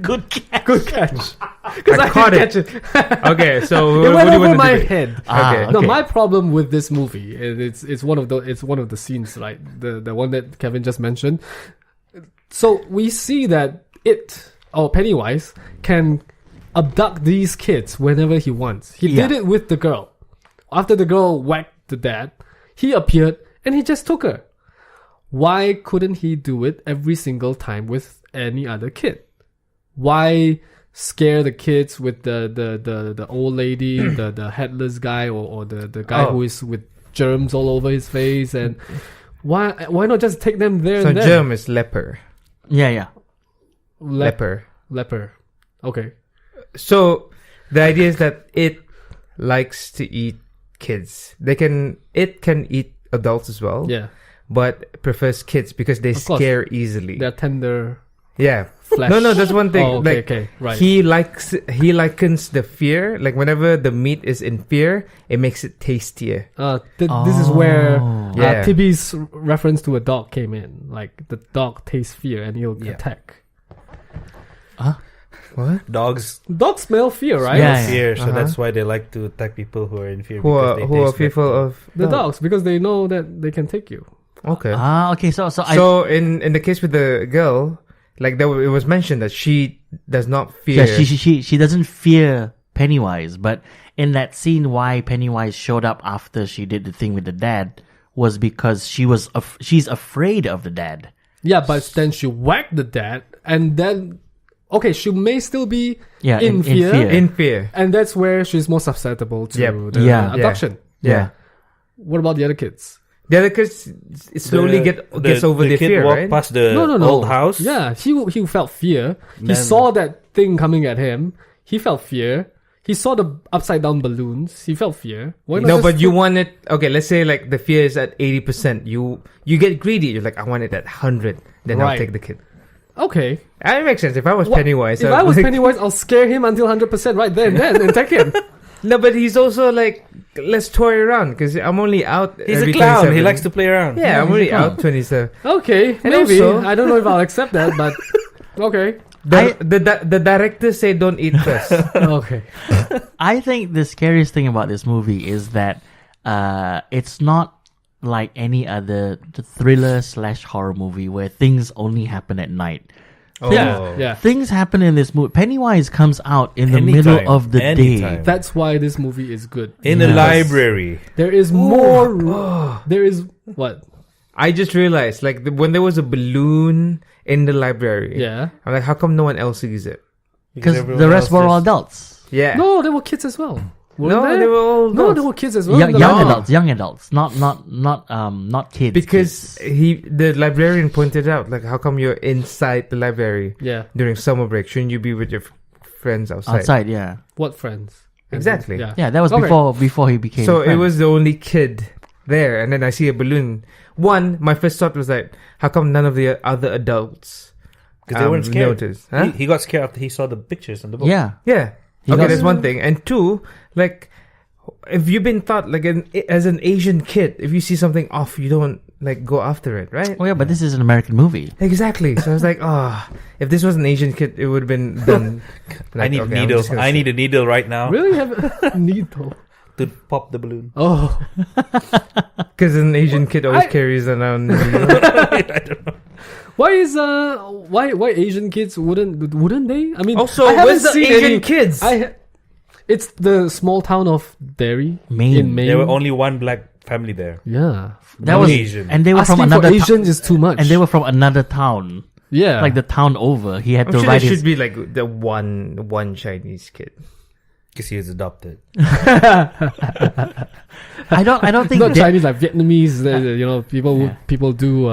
Good catch. good catch. Because I caught didn't it. catch it. Okay, so It what went do you over want my to do? head. Ah, No, okay. my problem with this movie, it's one of the scenes, right? The one that Kevin just mentioned. So we see that Pennywise can abduct these kids whenever he wants. He did it with the girl. After the girl whacked the dad, he appeared and he just took her. Why couldn't he do it every single time with any other kid? Why scare the kids with the old lady, the headless guy, or the guy who is with germs all over his face? And why not just take them there So and then? germ is leper. Yeah. Leper. Leper. Okay. So the idea is that it likes to eat kids. It can eat adults as well. Yeah. But prefers kids because they Of course. scare easily. They're tender Yeah. flesh. No, that's one thing. Oh, like, okay, right. He likens the fear. Like whenever the meat is in fear, it makes it tastier. This is where Yeah. Tibby's reference to a dog came in. Like the dog tastes fear and he'll attack. What? Dogs Dogs smell fear, right? Yeah. fear, so that's why they like to attack people who are in fear. Who because they are taste fearful better. of The dogs, because they know that they can take you. Okay. Okay. So in the case with the girl, like it was mentioned that she does not fear. yeah, she doesn't fear Pennywise, but in that scene, why Pennywise showed up after she did the thing with the dad was because she's afraid of the dad. Yeah, but then she whacked the dad, and then she may still be in fear. In fear. And that's where she's more susceptible to Yep. the abduction. Yeah. What about the other kids? The other kids slowly gets over the kid fear, walked right? past the No. old house. Yeah, he felt fear. He Then- saw that thing coming at him. He felt fear. He saw the upside down balloons. He felt fear. Why not No, just but you want it. Okay, let's say like the fear is at 80%. You get greedy. You're like, I want it at 100. Then I'll Right. take the kid. Okay. That makes sense. If I was Pennywise, If I was Pennywise, I'll scare him until 100% right there and then and take him. No, but he's also like, let's toy around because I'm only out. He's a every clown. 27. He likes to play around. Yeah, I'm only out 27. Okay, And maybe. also- I don't know if I'll accept that, but okay. The director say don't eat first. Okay. I think the scariest thing about this movie is that it's not like any other thriller / horror movie where things only happen at night. Yeah. Things happen in this movie. Pennywise comes out in the Anytime, middle of the anytime. day. That's why this movie is good. In a library. There is more. There is what? I just realized, like, when there was a balloon in the library, Yeah. I'm like, how come no one else sees it? Because everyone the rest else were all just- adults. Yeah. No, there were kids as well. No, they were all No, adults. there were kids as well. Young, in the young library. adults, not kids. Because kids. the librarian pointed out, like, how come you're inside the library Yeah. during summer break? Shouldn't you be with your friends outside? outside, yeah, What friends? Exactly. Yeah. that was Okay. before he became. So a it friend. was the only kid there, and then I see a balloon. My first thought was like, how come none of the other adults Because they weren't scared. noticed? Huh? He got scared after he saw the pictures in the book. Yeah, Yeah. He Okay, got- that's one thing. And two, like, if you've been taught, like, as an Asian kid, if you see something off, you don't, like, go after it, right? Oh yeah, but this is an American movie. Exactly. So I was like, if this was an Asian kid, it would have been done. I need okay, I'm needle. just gonna I say- need a needle right now Really have needle. to pop the balloon. Oh. Because an Asian kid always I- carries around. I don't know. Why is why Asian kids wouldn't they? I mean, Also, I haven't where's the seen Asian any kids? It's the small town of Derry Maine. in Maine. There were only one black family there. Yeah. That was Asian. And they were Asking from another for Asians is too much. and they were from another town. Yeah. Like the town over. He had I'm to sure write there his should be like the one Chinese kid. Because he was adopted. I don't think not Chinese, like Vietnamese. Yeah. People do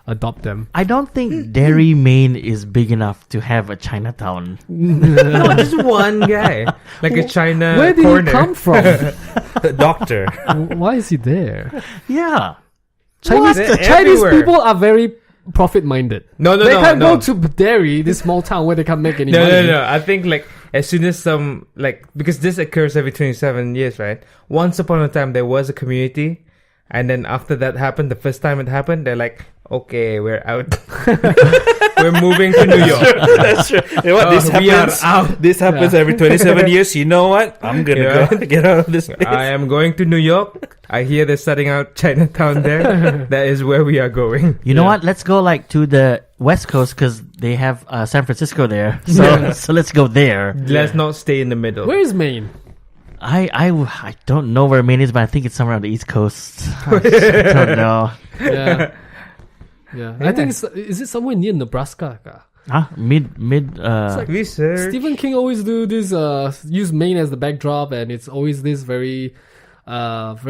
adopt them. I don't think Derry, Maine is big enough to have a Chinatown. No, just one guy, like a China. Where did corner. he come from? The doctor. Why is he there? Yeah. Chinese They're Chinese everywhere. people are very profit minded. No, They can't go to Derry, this small town where they can't make any money. No. I think like as soon as because this occurs every 27 years, right? Once upon a time there was a community, and then after that happened, the first time it happened, they're like, okay, we're out. We're moving to New York. That's true. You know what? We are out. This happens every 27 years. You know what? I'm gonna go get out of this place. I am going to New York. I hear they're starting out Chinatown there. That is where we are going. You know what? Let's go like to the West Coast because they have San Francisco there. So let's go there. Let's not stay in the middle. Where is Maine? I don't know where Maine is, but I think it's somewhere on the East Coast. I don't know. Yeah. Yeah. I think is it somewhere near Nebraska? Huh? Mid. Research. Stephen King always do this use Maine as the backdrop, and it's always this very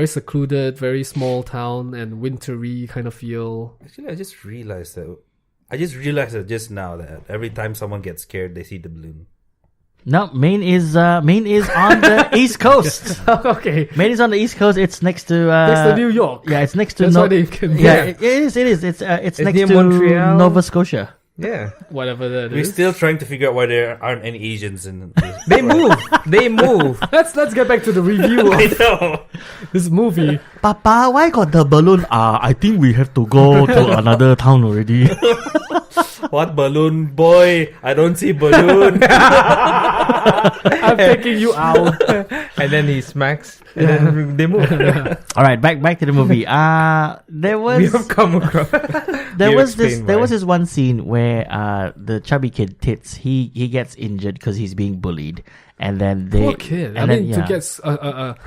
secluded, very small town and wintry kind of feel. Actually, I just realized that just now that every time someone gets scared, they see the balloon. No, Maine is on the East Coast. Okay. Maine is on the East Coast. It's next to Next to New York. Yeah, it's next to That's why they can it is. It's next near to Montreal. Nova Scotia. Yeah. whatever that We're is. still trying to figure out why there aren't any Asians in this. They move. Let's get back to the review I of know. this movie. Papa, why got the balloon? I think we have to go to another town already. What balloon, boy? I don't see balloon. I'm taking you out. And then he smacks. And then they move. All right, back to the movie. There was We have come across. there You was explain there why. was this one scene where the chubby kid Tits he gets injured because he's being bullied, and then they Poor kid. and I then, mean, yeah. to get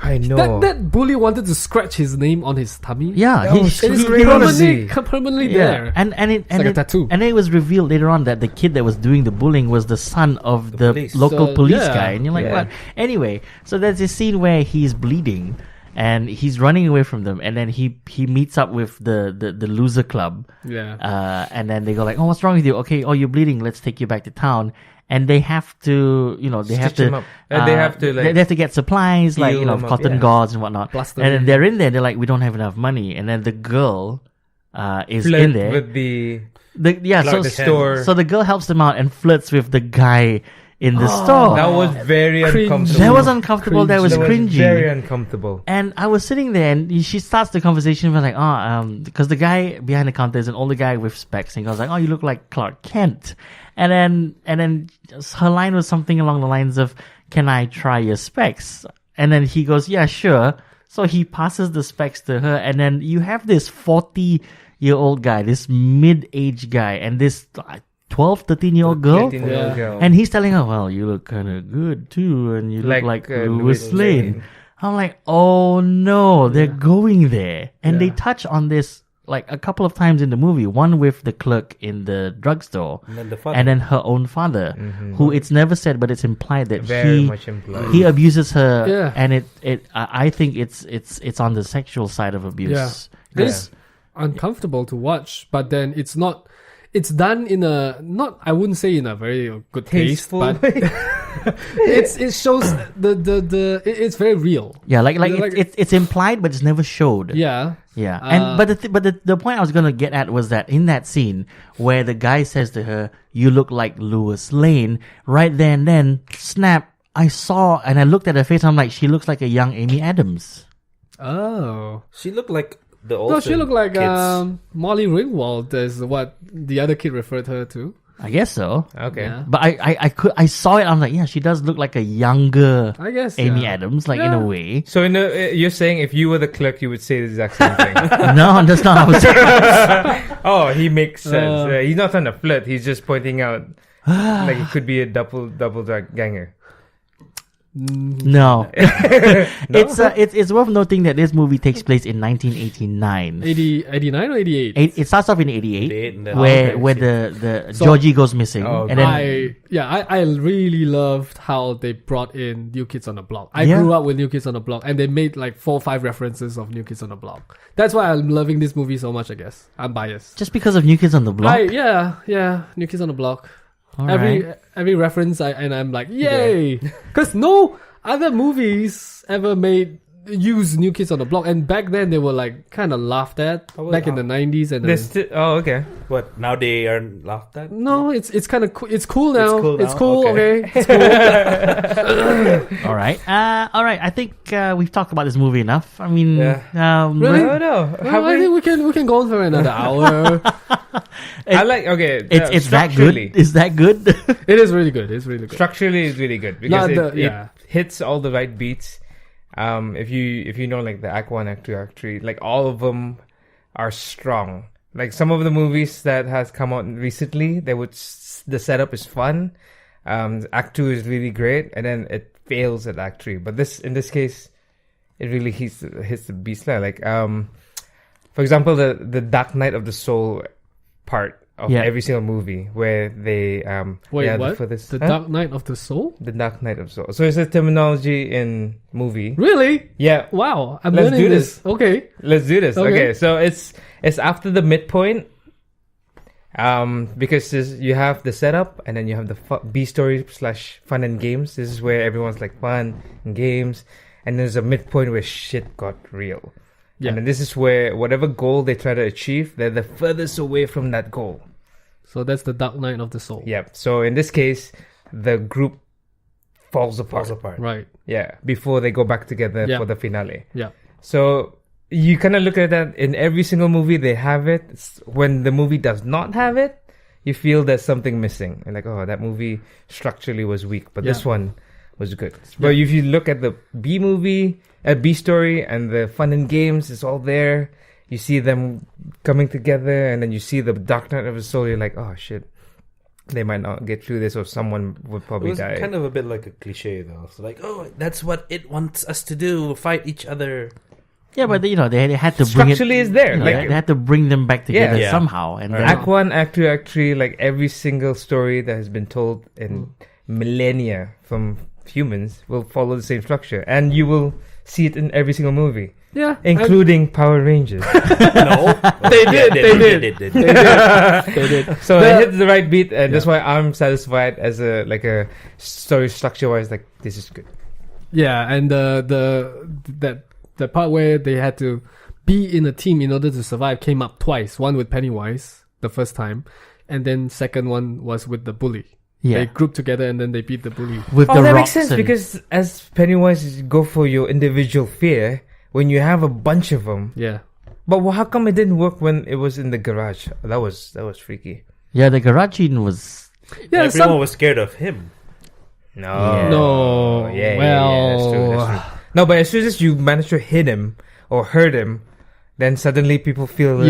I know. that bully wanted to scratch his name on his tummy. yeah That was It is crazy. permanently yeah, there. and It's like a tattoo. And it was revealed later on that the kid that was doing the bullying was the son of the police. local police Yeah. guy, and you're like, Yeah. what? Anyway, so there's this scene where he's bleeding and he's running away from them, and then he meets up with the loser club. Yeah. And then they go like, oh, what's wrong with you? Okay, oh, you're bleeding. Let's take you back to town. And they have to, they have Stitch to, him up. They have to, like, they have to get supplies, like, heal him up, cotton yeah. gauze and whatnot. Plaster And then him. they're in there. They're like, we don't have enough money. And then the girl, is Flirt in there. with the So the store. So the girl helps them out and flirts with the guy in the store. That was very Cringe. uncomfortable. That was uncomfortable. That was That was cringy. very uncomfortable. And I was sitting there, and she starts the conversation with like, because the guy behind the counter is an older guy with specs, and he goes like, oh, you look like Clark Kent, and then her line was something along the lines of, can I try your specs? And then he goes, yeah, sure. So he passes the specs to her, and then you have this 40-year-old guy, this mid-age guy, and this 12, 13-year-old girl. 13-year-old girl. And he's telling her, well, you look kind of good too, and you look like Louis Lane. I'm like, oh no, they're going there. And they touch on this like a couple of times in the movie. One with the clerk in the drugstore, And then the father. and then her own father, who it's never said, but it's implied that Very much implied. he abuses her, Yeah. and I think it's on the sexual side of abuse. Yeah. It's uncomfortable to watch, but then it's not. It's done in a I wouldn't say in a very good taste, Tasteful but way. it shows it's very real. Yeah, like Like- it's implied, but it's never showed. Yeah. Yeah, and but the point I was gonna get at was that in that scene where the guy says to her, "You look like Louis Lane," right there and then, snap! I saw and I looked at her face. I'm like, she looks like a young Amy Adams. Oh. She looked like the old. No, she looked like kids. Molly Ringwald is what the other kid referred her to. I guess so. Okay. Yeah. But I saw it. I'm like, yeah, she does look like a younger I guess Amy yeah. Adams, like in a way. So you're saying if you were the clerk, you would say the exact same thing. No, that's not how I was saying. Oh, he makes sense. He's not trying to flirt. He's just pointing out like it could be a double ganger. No. It's worth noting that this movie takes place in 1989. 89 or 88? It starts off in 88, 88 where the Georgie goes missing. And then I really loved how they brought in New Kids on the Block. I grew up with New Kids on the Block, and they made like 4 or 5 references of New Kids on the Block. That's why I'm loving this movie so much, I guess. I'm biased. Just because of New Kids on the Block? Yeah, New Kids on the Block. Right. Every reference, I'm like, yay! Because no other movies ever use New Kids on the Block, and back then they were like kind of laughed at back in the 90s. And okay. What, now they are laughed at? No, it's kind of it's cool now. It's cool. Okay. It's cool. All right. I think we've talked about this movie enough. I mean, really? No. Well, I think we can go on for another hour. It's that good. Is that good? It is really good. It's really good. Structurally, it's really good because it hits all the right beats. If you know like the Act 1, Act 2, Act 3, like all of them are strong. Like some of the movies that has come out recently, the setup is fun. Act 2 is really great, and then it fails at Act 3. But in this case, it really hits the beats there. Like for example, the Dark Night of the Soul part of every single movie where they wait, what? Dark Night of the Soul? The Dark Night of the Soul. So it's a terminology in movie. Really? Yeah. Wow. I'm learning this. Okay. Let's do this. Okay. So it's after the midpoint. Because you have the setup and then you have the B story / fun and games. This is where everyone's like fun and games, and there's a midpoint where shit got real. Yeah. And then this is where whatever goal they try to achieve, they're the furthest away from that goal. So that's the Dark Night of the Soul. Yeah. So in this case, the group falls apart. Right. Yeah. Before they go back together for the finale. Yeah. So you kind of look at that in every single movie they have it. When the movie does not have it, you feel there's something missing. And like, oh, that movie structurally was weak, but this one was good. But if you look at the B story and the fun and games, it's all there. You see them coming together, and then you see the Dark Night of the Soul. You're like, oh shit, they might not get through this, or someone would probably die. It was kind of a bit like a cliche, though. So like, oh, that's what it wants us to do: fight each other. Yeah, but they had to bring it. Structurally is there. They had to bring them back together somehow. And Act 1, Act 2, Act 3, like every single story that has been told in millennia from humans will follow the same structure, and you will see it in every single movie. Yeah, including Power Rangers. No, they did. So it hits the right beat, and that's why I'm satisfied as a story structure wise. Like, this is good. Yeah, and the part where they had to be in a team in order to survive came up twice. One with Pennywise the first time, and then second one was with the bully. Yeah. They grouped together and then they beat the bully. That makes sense because as Pennywise, you go for your individual fear when you have a bunch of them. Yeah. But how come it didn't work when it was in the garage? That was freaky. Yeah, the garage scene was... Yeah, everyone was scared of him. No. Yeah, that's true. No, but as soon as you manage to hit him or hurt him, then suddenly people feel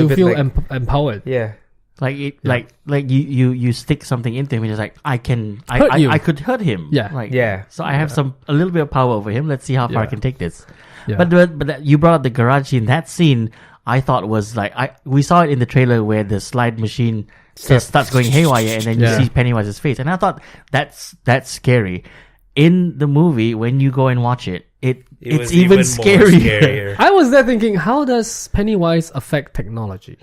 empowered. Yeah. Like you stick something into him and it's like I could hurt him. Yeah. So I have a little bit of power over him. Let's see how far I can take this. Yeah. But you brought up the garage scene. That scene I thought was like we saw it in the trailer where the slide machine just starts going haywire and then you see Pennywise's face, and I thought that's scary. In the movie, when you go and watch it, it's even scarier. I was there thinking, how does Pennywise affect technology?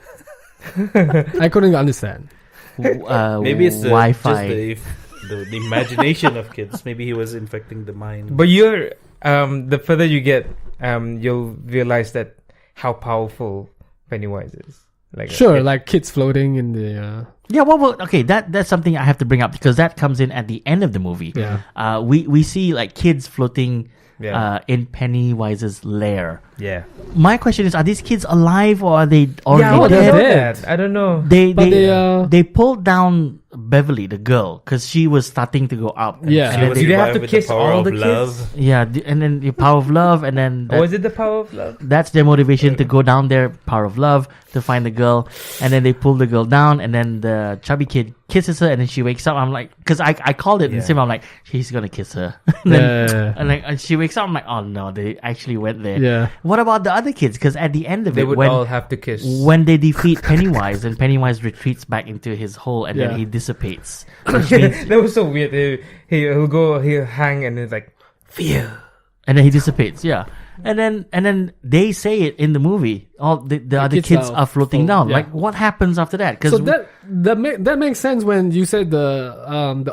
I couldn't understand. Maybe it's Wi-Fi. Just the imagination of kids. Maybe he was infecting the mind. But you're the further you get, you'll realize that how powerful Pennywise is. Like kids floating in the. Yeah, well, okay, that's something I have to bring up because that comes in at the end of the movie. Yeah. We see like kids floating in Pennywise's lair. Yeah. My question is, are these kids alive or are they already dead? I don't know. They pulled down Beverly, the girl, because she was starting to go up. Yeah. And do they have to kiss all the kids? Yeah, and then the power of love, and then... Was it the power of love? That's their motivation to go down there, power of love, to find the girl. And then they pull the girl down, and then the chubby kid kisses her, and then she wakes up. I'm like, because I called it in cinema. I'm like, he's gonna kiss her. And she wakes up. I'm like, oh no, they actually went there. Yeah. What about the other kids? Because at the end of They it, would all have to kiss. when they defeat Pennywise, and Pennywise retreats back into his hole, and then he dissipates. Which means, That was so weird. He'll hang, and it's like fear. and then he dissipates. Yeah. And then they say it in the movie. All the other kids are floating down. Yeah. Like, what happens after that? So that makes sense when you said the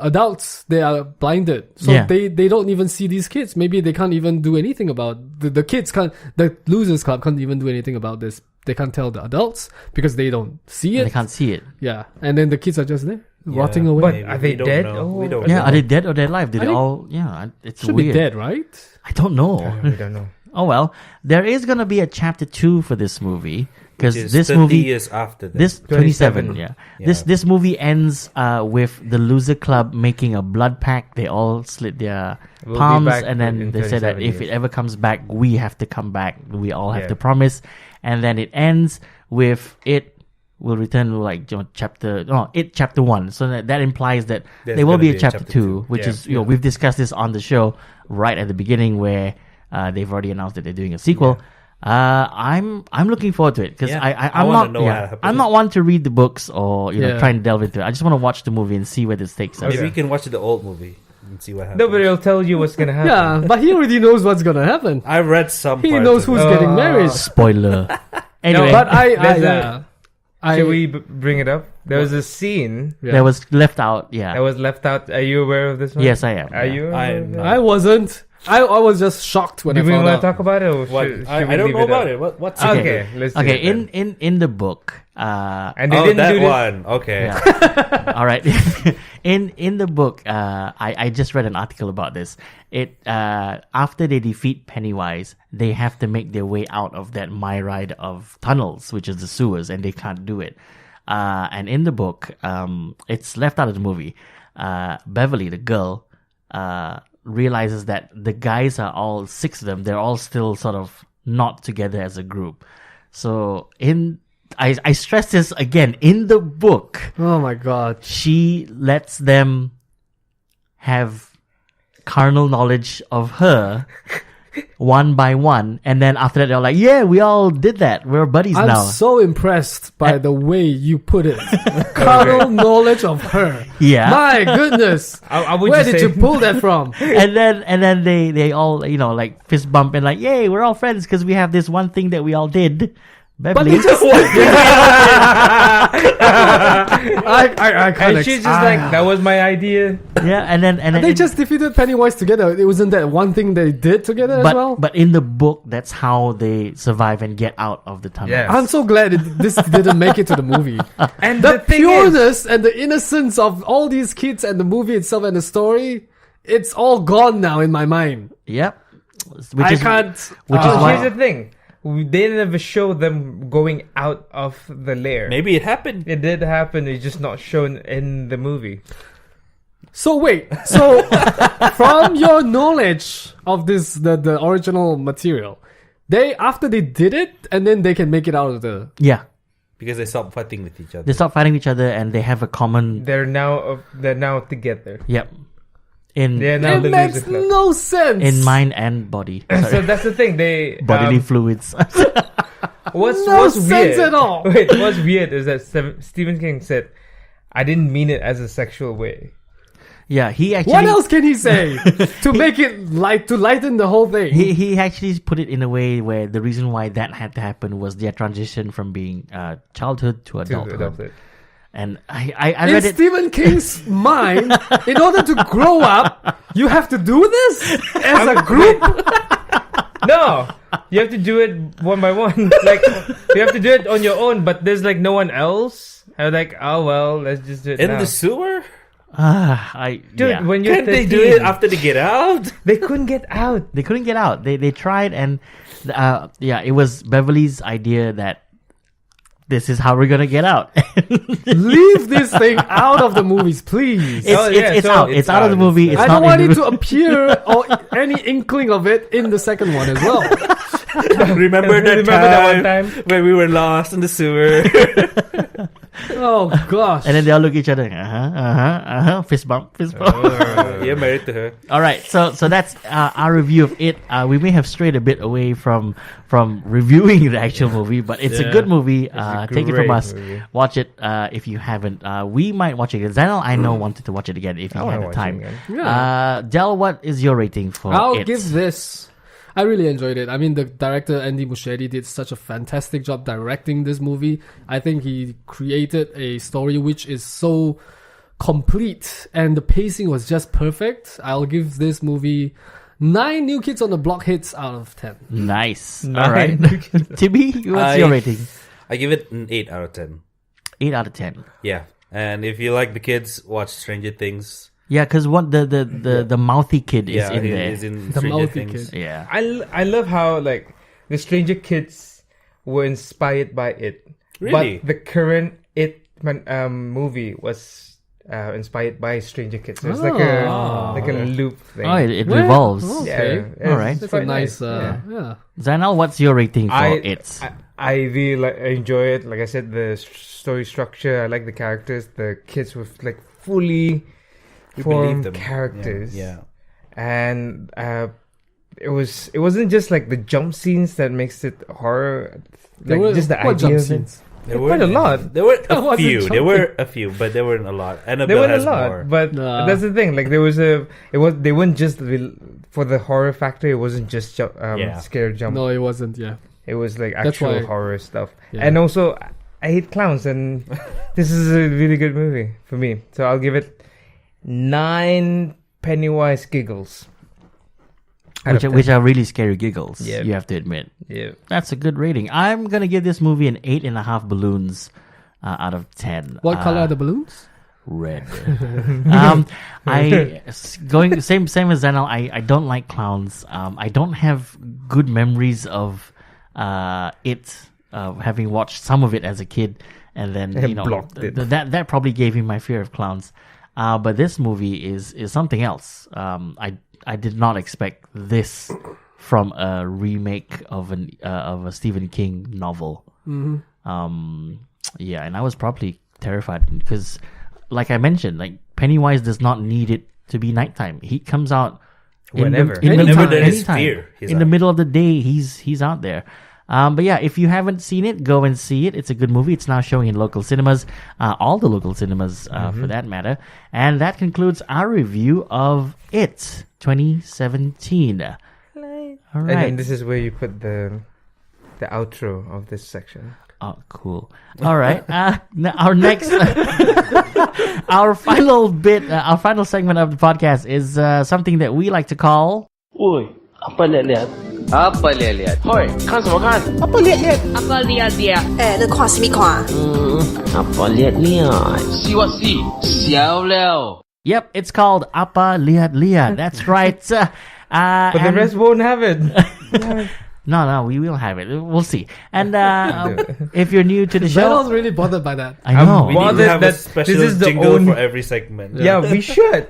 adults, they are blinded, so they don't even see these kids. Maybe they can't even do anything about the kids. The losers club can't even do anything about this. They can't tell the adults because they don't see it. They can't see it. Yeah, and then the kids are just there rotting away. But are they dead? We don't Yeah, know. are they dead or they alive? Did I they think all? Yeah, it's should weird. be dead, right? I don't know. We don't know. Oh well, there is gonna be a chapter 2 for this movie because Which is this 30 movie, years after that. this 27, 27, yeah. Yeah. This movie ends with the loser club making a blood pact. They all slit their We'll be palms, back and then in they said that 27 if it years. ever comes back, we have to come back. We all have Yeah. to promise, and then it ends with it will return to like chapter 1. So that implies that There's there will gonna be a be a chapter chapter 2, two. which Yeah. is we've discussed this on the show right at the beginning where they've already announced that they're doing a sequel. I'm looking forward to it because Yeah. I'm I wanna not know what happens. I'm not one to read the books or try and delve into it. I just want to watch the movie and see where this takes us. Maybe you can watch the old movie and see what happens. Nobody will tell you what's gonna happen. Yeah, but he already knows what's gonna happen. I read some. He parts knows of who's it. getting married. Spoiler. Anyway, But Should we bring it up? There was a scene that was left out. Yeah. that was left out. Are you aware of this one? Yes, I am. Are yeah. you? I aware am of not. that? I wasn't. I was just shocked when Do I we found want out. to talk about it? Or What? should I we don't leave know about up? it. What's Okay, let's do Okay, it then. in the book, And they Oh, didn't that do this. one. Okay. yeah. All right. in the book, I just read an article about this. It after they defeat Pennywise, they have to make their way out of that myriad of tunnels, which is the sewers, and they can't do it. And in the book, it's left out of the movie. Beverly, the girl, realizes that the guys are all 6 of them. They're all still sort of not together as a group. So I stress this again, in the book, Oh my god. she lets them have carnal knowledge of her one by one, and then after that they're like, yeah, we all did that, we're buddies I'm now. so impressed by the way you put it. Carnal knowledge of her. Yeah. My goodness. I would Where just did say, you pull that from? and then they all like fist bump and like, yay, we're all friends because we have this one thing that we all did. But Beverly. they just I can't. and she's just like, that was my idea. Yeah, and then They just defeated Pennywise together. It wasn't that one thing they did together as well. but in the book, that's how they survive and get out of the tunnel. Yeah. I'm so glad this didn't make it to the movie. And The the thing is, pureness and the innocence of all these kids and the movie itself and the story, it's all gone now in my mind. Yep. I can't. which is why- here's the thing. They never show them going out of the lair. Maybe it happened. It did happen. It's just not shown in the movie. So wait, so from your knowledge of this, the original material, after they did it, and then they can make it out of the. Yeah. Because they stopped fighting with each other. They stop fighting each other and they have a common. They're now together. Yep. In They're now It the makes loser club. no sense. in mind and body. So Sorry. that's the thing. They Bodily fluids. what's No what's sense weird at all. Wait, what's weird is that Stephen King said, "I didn't mean it as a sexual way." Yeah, he actually. What else can he say to make it to lighten the whole thing? He actually put it in a way where the reason why that had to happen was their transition from being childhood to adulthood. Adopted. And I in read it. Stephen King's mind, in order to grow up, you have to do this as a group. No, you have to do it one by one. Like you have to do it on your own, but there's like no one else. I was like, oh well, let's just do it In now. the sewer? Dude, yeah. when you're Can't they 13, do it after they get out? They couldn't get out. They couldn't get out. They tried, and it was Beverly's idea that this is how we're gonna get out. Leave this thing out of the movies, please. It's out. It's out of the movie. It's I not don't want in it the to appear or any inkling of it in the second one as well. Remember that Remember that one time? when we were lost in the sewer? Oh gosh. And then they all look at each other. Fist bump. You're married to her. All right, so that's our review of it. We may have strayed a bit away from reviewing the actual movie, but it's a good movie. Take it from us. Movie. Watch it if you haven't. We might watch it again. Zainal, I know, wanted to watch it again if you had the time. Del, what is your rating for I'll it? give this. I really enjoyed it. I mean, the director Andy Muschietti did such a fantastic job directing this movie. I think he created a story which is so complete, and the pacing was just perfect. I'll give this movie 9 New Kids on the Block hits out of 10. Nice. All right. Tibi, what's your rating? I give it an 8 out of 10. 8 out of 10. Yeah. And if you like the kids, watch Stranger Things. Yeah, because what the mouthy kid is in there. Is in The Stranger mouthy Things. kid. Yeah. I love how like the Stranger Kids were inspired by it. Really? But the current movie was inspired by Stranger Kids. So it's like a loop thing. Oh, it revolves. Okay. Yeah, All right. it's That's a quite nice. yeah. Zainal, what's your rating for it? I really enjoy it. Like I said, the story structure. I like the characters. The kids with like fully formed characters. Yeah. And it wasn't just like the jump scenes that makes it horror. Like just the what idea jump of it. scenes? There Quite a lot. There were a wasn't few. jumping. There were a few, but there weren't a lot. Annabelle There weren't a has lot, more. but that's the thing. Like there was they weren't just for the horror factor. It wasn't just scare jump. No, it wasn't. Yeah. It was like That's actual why- horror stuff. Yeah. And also, I hate clowns, and this is a really good movie for me. So I'll give it 9 Pennywise giggles. Which are really scary giggles, Yeah. you have to admit. Yeah. That's a good rating. I'm going to give this movie an 8.5 balloons out of 10. What color are the balloons? Red. Going same as Zainal. I don't like clowns. I don't have good memories of it. Having watched some of it as a kid, and then blocked it. That probably gave me my fear of clowns. But this movie is something else. I did not expect this from a remake of a Stephen King novel. Mm-hmm. Yeah, and I was probably terrified because, like I mentioned, like Pennywise does not need it to be nighttime. He comes out Whenever. Whenever there is fear, he's in the out. middle of the day. He's out there. But yeah, if you haven't seen it, go and see it. It's a good movie. It's now showing in local cinemas, all the local cinemas for that matter. And that concludes our review of It 2017. All right. And then this is where you put the outro of this section. Oh, cool. All right. Our next, our final bit, our final segment of the podcast is something that we like to call. Oi, apa liat-liat? Apa liat-liat? Hoi, 看什么看？ Apa liat-liat? Apa liat-liat? 你看什么看？ Apa liat-liat? See what see? 小了。 Yep, it's called Apa Liat Liat. That's right. But the rest won't have it. No, we will have it. We'll see. And if you're new to the show, Zainal's really bothered by that. I know. We need to Bothered have a that special this is the jingle only- for every segment. Yeah, we should.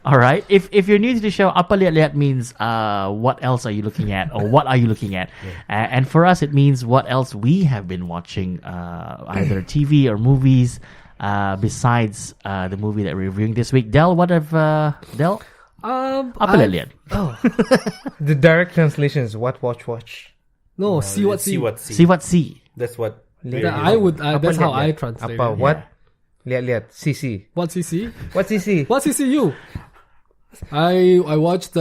All right. If you're new to the show, Apa Liat Liat means what else are you looking at, or what are you looking at? And for us, it means what else we have been watching, either TV or movies, besides the movie that we're reviewing this week. Del, what have Del? Apa Liat Liat. Oh The direct translation is what watch. no, see what see. See what see. See what see. That's what. I would. That's how I translate Apa it. what? Liat CC. What CC? What CC? What CCU? I watched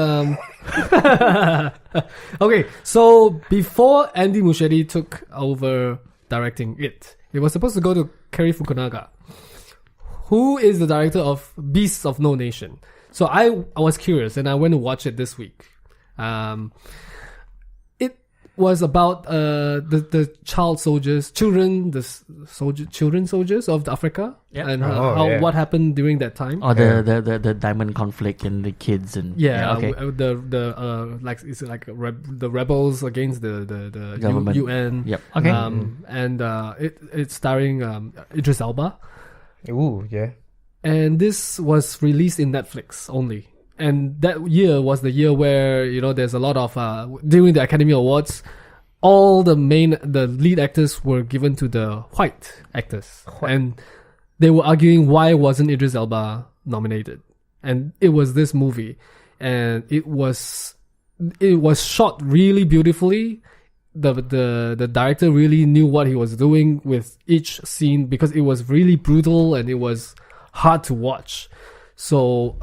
Okay, so before Andy Muschietti took over directing it was supposed to go to Cary Fukunaga, who is the director of Beasts of No Nation. So I was curious and I went to watch it this week. It was about the children soldiers of Africa, Yep. and how what happened during that time. Or the diamond conflict and the kids and okay. The rebels against the Government. UN. Yep. Okay. And it's starring Idris Elba, Ooh, yeah. and this was released in Netflix only. And that year was the year where there's a lot of during the Academy Awards, all the lead actors were given to the white actors, and they were arguing why wasn't Idris Elba nominated, and it was this movie, and it was shot really beautifully. The director really knew what he was doing with each scene because it was really brutal and it was hard to watch. So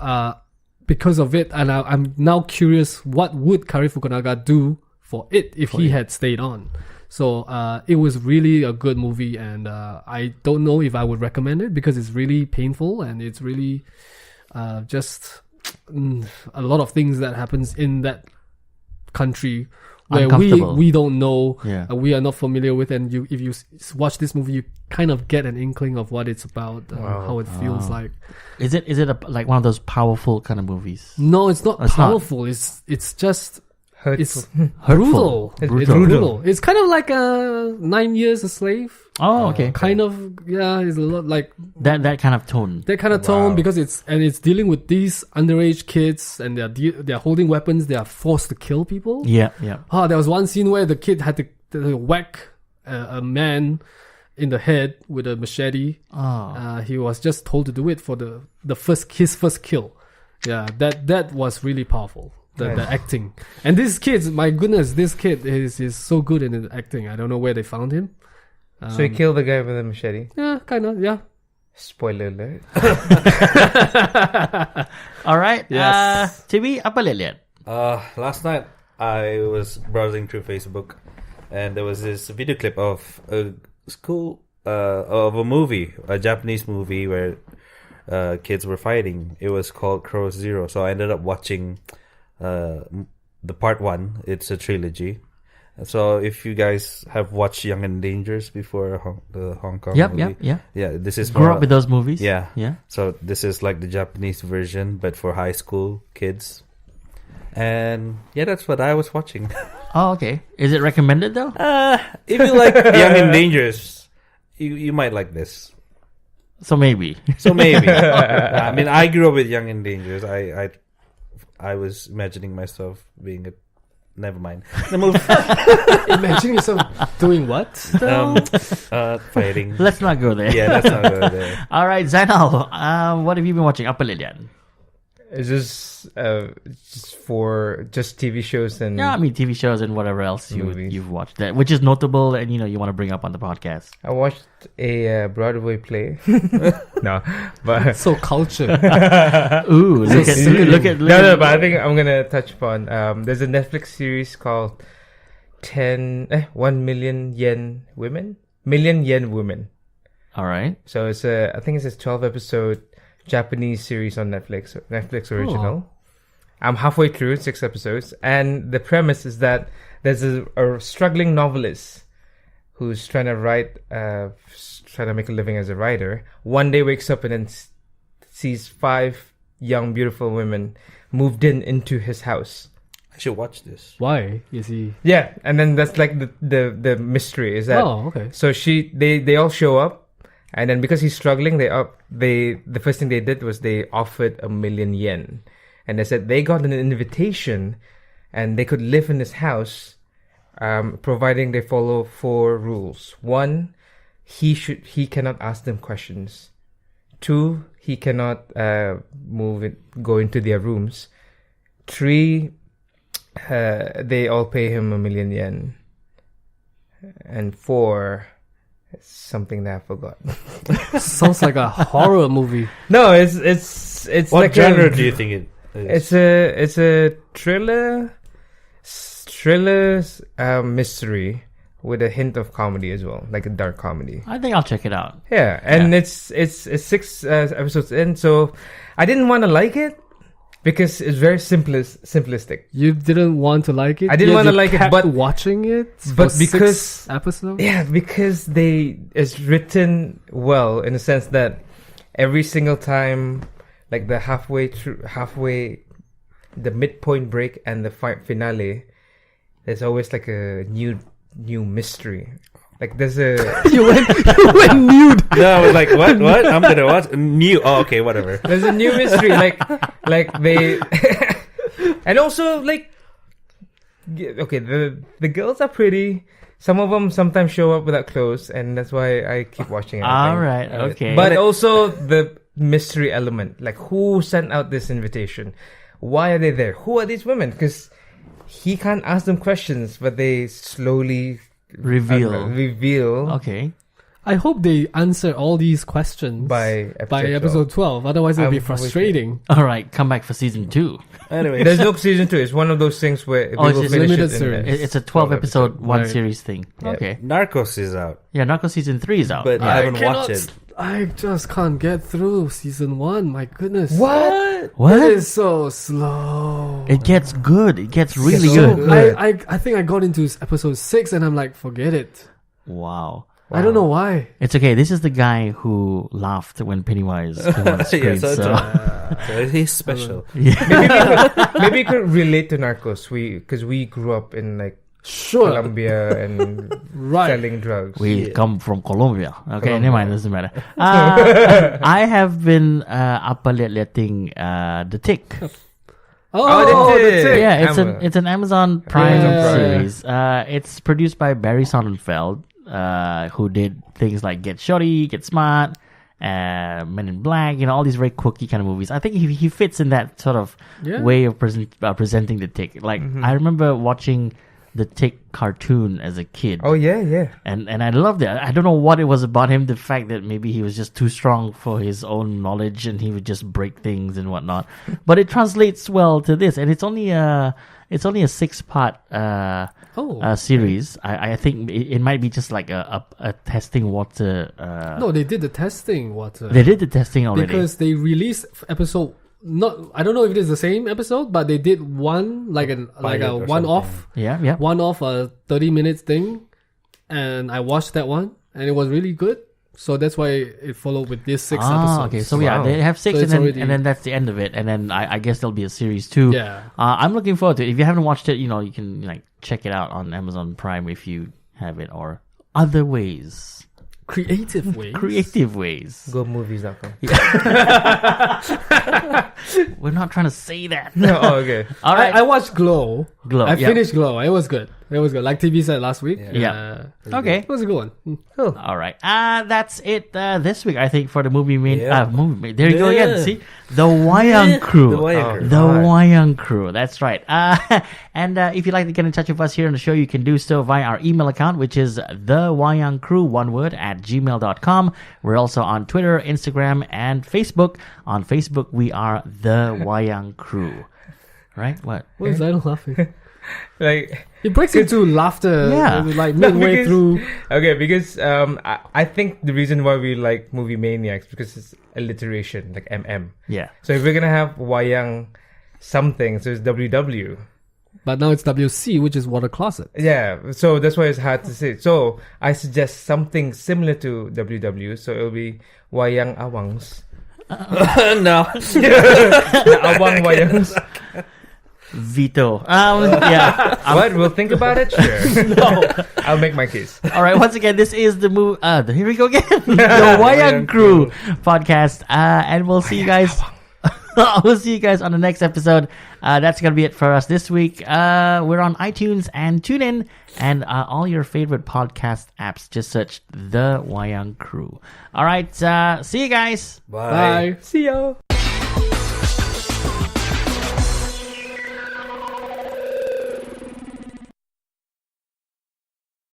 because of it, and I'm now curious, what would Kari Fukunaga do for it if he had stayed on? So it was really a good movie, and I don't know if I would recommend it because it's really painful and it's really just a lot of things that happens in that country where we don't know, we are not familiar with, and if you watch this movie, you kind of get an inkling of what it's about, how it feels like. Is it like one of those powerful kind of movies? No, it's not powerful. It's just hurtful. It's brutal. It's brutal. It's kind of like 9 Years a Slave. Oh, okay. Kind of, it's a lot like that kind of tone. That kind of tone, because it's dealing with these underage kids, and they're holding weapons. They are forced to kill people. Yeah. There was one scene where the kid had to whack a man in the head with a machete. He was just told to do it for his first kill. Yeah, that was really powerful. The acting, and these kids, my goodness, this kid is so good in the acting. I don't know where they found him. So he killed the guy with a machete? Yeah, kind of, yeah. Spoiler alert. All right. Yes. TV, apa liat? Last night, I was browsing through Facebook, and there was this video clip of a movie, a Japanese movie where kids were fighting. It was called Crow Zero. So I ended up watching the part 1. It's a trilogy. So if you guys have watched Young and Dangerous before, the Hong Kong movie, this is grew up with those movies. Yeah. So this is like the Japanese version, but for high school kids. And that's what I was watching. Oh, okay. Is it recommended though? If you like Young and Dangerous, you might like this. So maybe. I mean, I grew up with Young and Dangerous. I was imagining myself being a... Never mind. The movie. Imagining yourself doing what? Fighting. Let's not go there. Yeah, let's not go there. All right, Zainal, what have you been watching? Apa liat? It's just for TV shows and TV shows and whatever else you've watched that, which is notable and you want to bring up on the podcast. I watched a Broadway play. No, but so cultured. Ooh, look at. No, but I think I'm gonna touch upon. There's a Netflix series called 1 Million Yen Women. Million Yen Women. All right. So I think it's a 12-episode Japanese series on Netflix original. I'm halfway through 6 episodes, and the premise is that there's a struggling novelist who's trying to make a living as a writer. One day wakes up and then sees 5 young beautiful women moved into his house. I should watch this. Why is he? Yeah, and then that's like the mystery is that. Oh, okay. So they all show up. And then because he's struggling, the first thing they did was they offered 1 million yen. And they said they got an invitation and they could live in his house, providing they follow 4 rules. 1, he cannot ask them questions. 2, he cannot go into their rooms. 3, they all pay him 1 million yen. And 4... something that I forgot. Sounds like a horror movie. No, it's what like genre do you think it is? It's a thriller mystery with a hint of comedy as well, like a dark comedy. I think I'll check it out. Yeah, and it's 6 episodes in, so I didn't want to like it because it's very simplistic. You didn't want to like it? I didn't want to like it, but watching it but because 6 episodes? Yeah, because it's written well in the sense that every single time, like the halfway, the midpoint break and the finale, there's always like a new mystery. Like there's a you went nude. No, I was like, what? I'm gonna watch new. Oh, okay, whatever. There's a new mystery, like they, and also like okay, the girls are pretty. Some of them sometimes show up without clothes, and that's why I keep watching it. All right, okay. But also the mystery element, like who sent out this invitation? Why are they there? Who are these women? Because he can't ask them questions, but they slowly reveal. Okay. I hope they answer all these questions by episode 12. Otherwise, it'll be frustrating. All right, come back for season 2. Anyway, there's no season 2. It's one of those things where we will it's finish limited it series. It's a 12 episode one right. series thing. Okay. Narcos is out, Yeah, Narcos season 3 is out. but I haven't watched it. I just can't get through season 1. My goodness. What? It is so slow. It gets good. It gets really so good. good. I think I got into episode 6 and I'm like, forget it. Wow. I don't know why. It's okay. This is the guy who laughed when Pennywise came on the screen. So he's special. Maybe you could relate to Narcos. Because we grew up in like Sure. Colombia and selling drugs. We come from Colombia. Okay, Colombia. never mind. Doesn't matter. I have been liating The Tick. Oh, The Tick. Yeah, it's an Amazon Prime Prime. series. It's produced by Barry Sonnenfeld, who did things like Get Shorty, Get Smart, Men in Black, all these very quirky kind of movies. I think he fits in that sort of way of presenting The Tick. Like, I remember watching The Tick cartoon as a kid. Oh, yeah. And I loved it. I don't know what it was about him. The fact that maybe he was just too strong for his own knowledge and he would just break things and whatnot. But it translates well to this, and it's only a 6-part series. I think it might be just like a testing water. No, they did the testing water. They did the testing already because they released episode. I don't know if it is the same episode, but they did one like a one-off. Yeah. One-off a 30 minutes thing, and I watched that one, and it was really good. So that's why it followed with this 6 episodes. Okay, so they have 6, So and then that's the end of it, and then I guess there'll be a series 2. Yeah. I'm looking forward to it. If you haven't watched it, you can like check it out on Amazon Prime if you have it, or other ways. Creative ways. Go movies.com. We're not trying to say that. No, okay. All right. I watched Glow. I finished Glow. It was good. Like TV said last week. Yeah. Okay. It was a good one. Cool. All right. That's it this week, I think, for the movie main. Yeah. There you go again. See? The Wayang Crew. The Wayang Crew. That's right. And if you'd like to get in touch with us here on the show, you can do so via our email account, which is thewayangcrew, one word, @gmail.com. We're also on Twitter, Instagram, and Facebook. On Facebook, we are The Wayang Crew. Right? What? What is Zainal laughing? Like, it breaks into laughter. Yeah. Like midway through. Okay, because I think the reason why we like Movie Maniacs because it's alliteration, like MM. Yeah. So if we're gonna have Wayang something, so it's WW. But now it's WC, which is water closet. Yeah, so that's why it's hard to say. So I suggest something similar to WW, so it'll be Wayang Awangs. No. Awang Wayangs. Veto. Yeah. What? We'll think about it? Sure. No. I'll make my case. All right. Once again, this is the movie. Here we go again. The Wayang Crew podcast. And we'll see you guys. We'll see you guys on the next episode. That's going to be it for us this week. We're on iTunes and TuneIn and all your favorite podcast apps. Just search The Wayang Crew. All right. See you guys. Bye. See ya.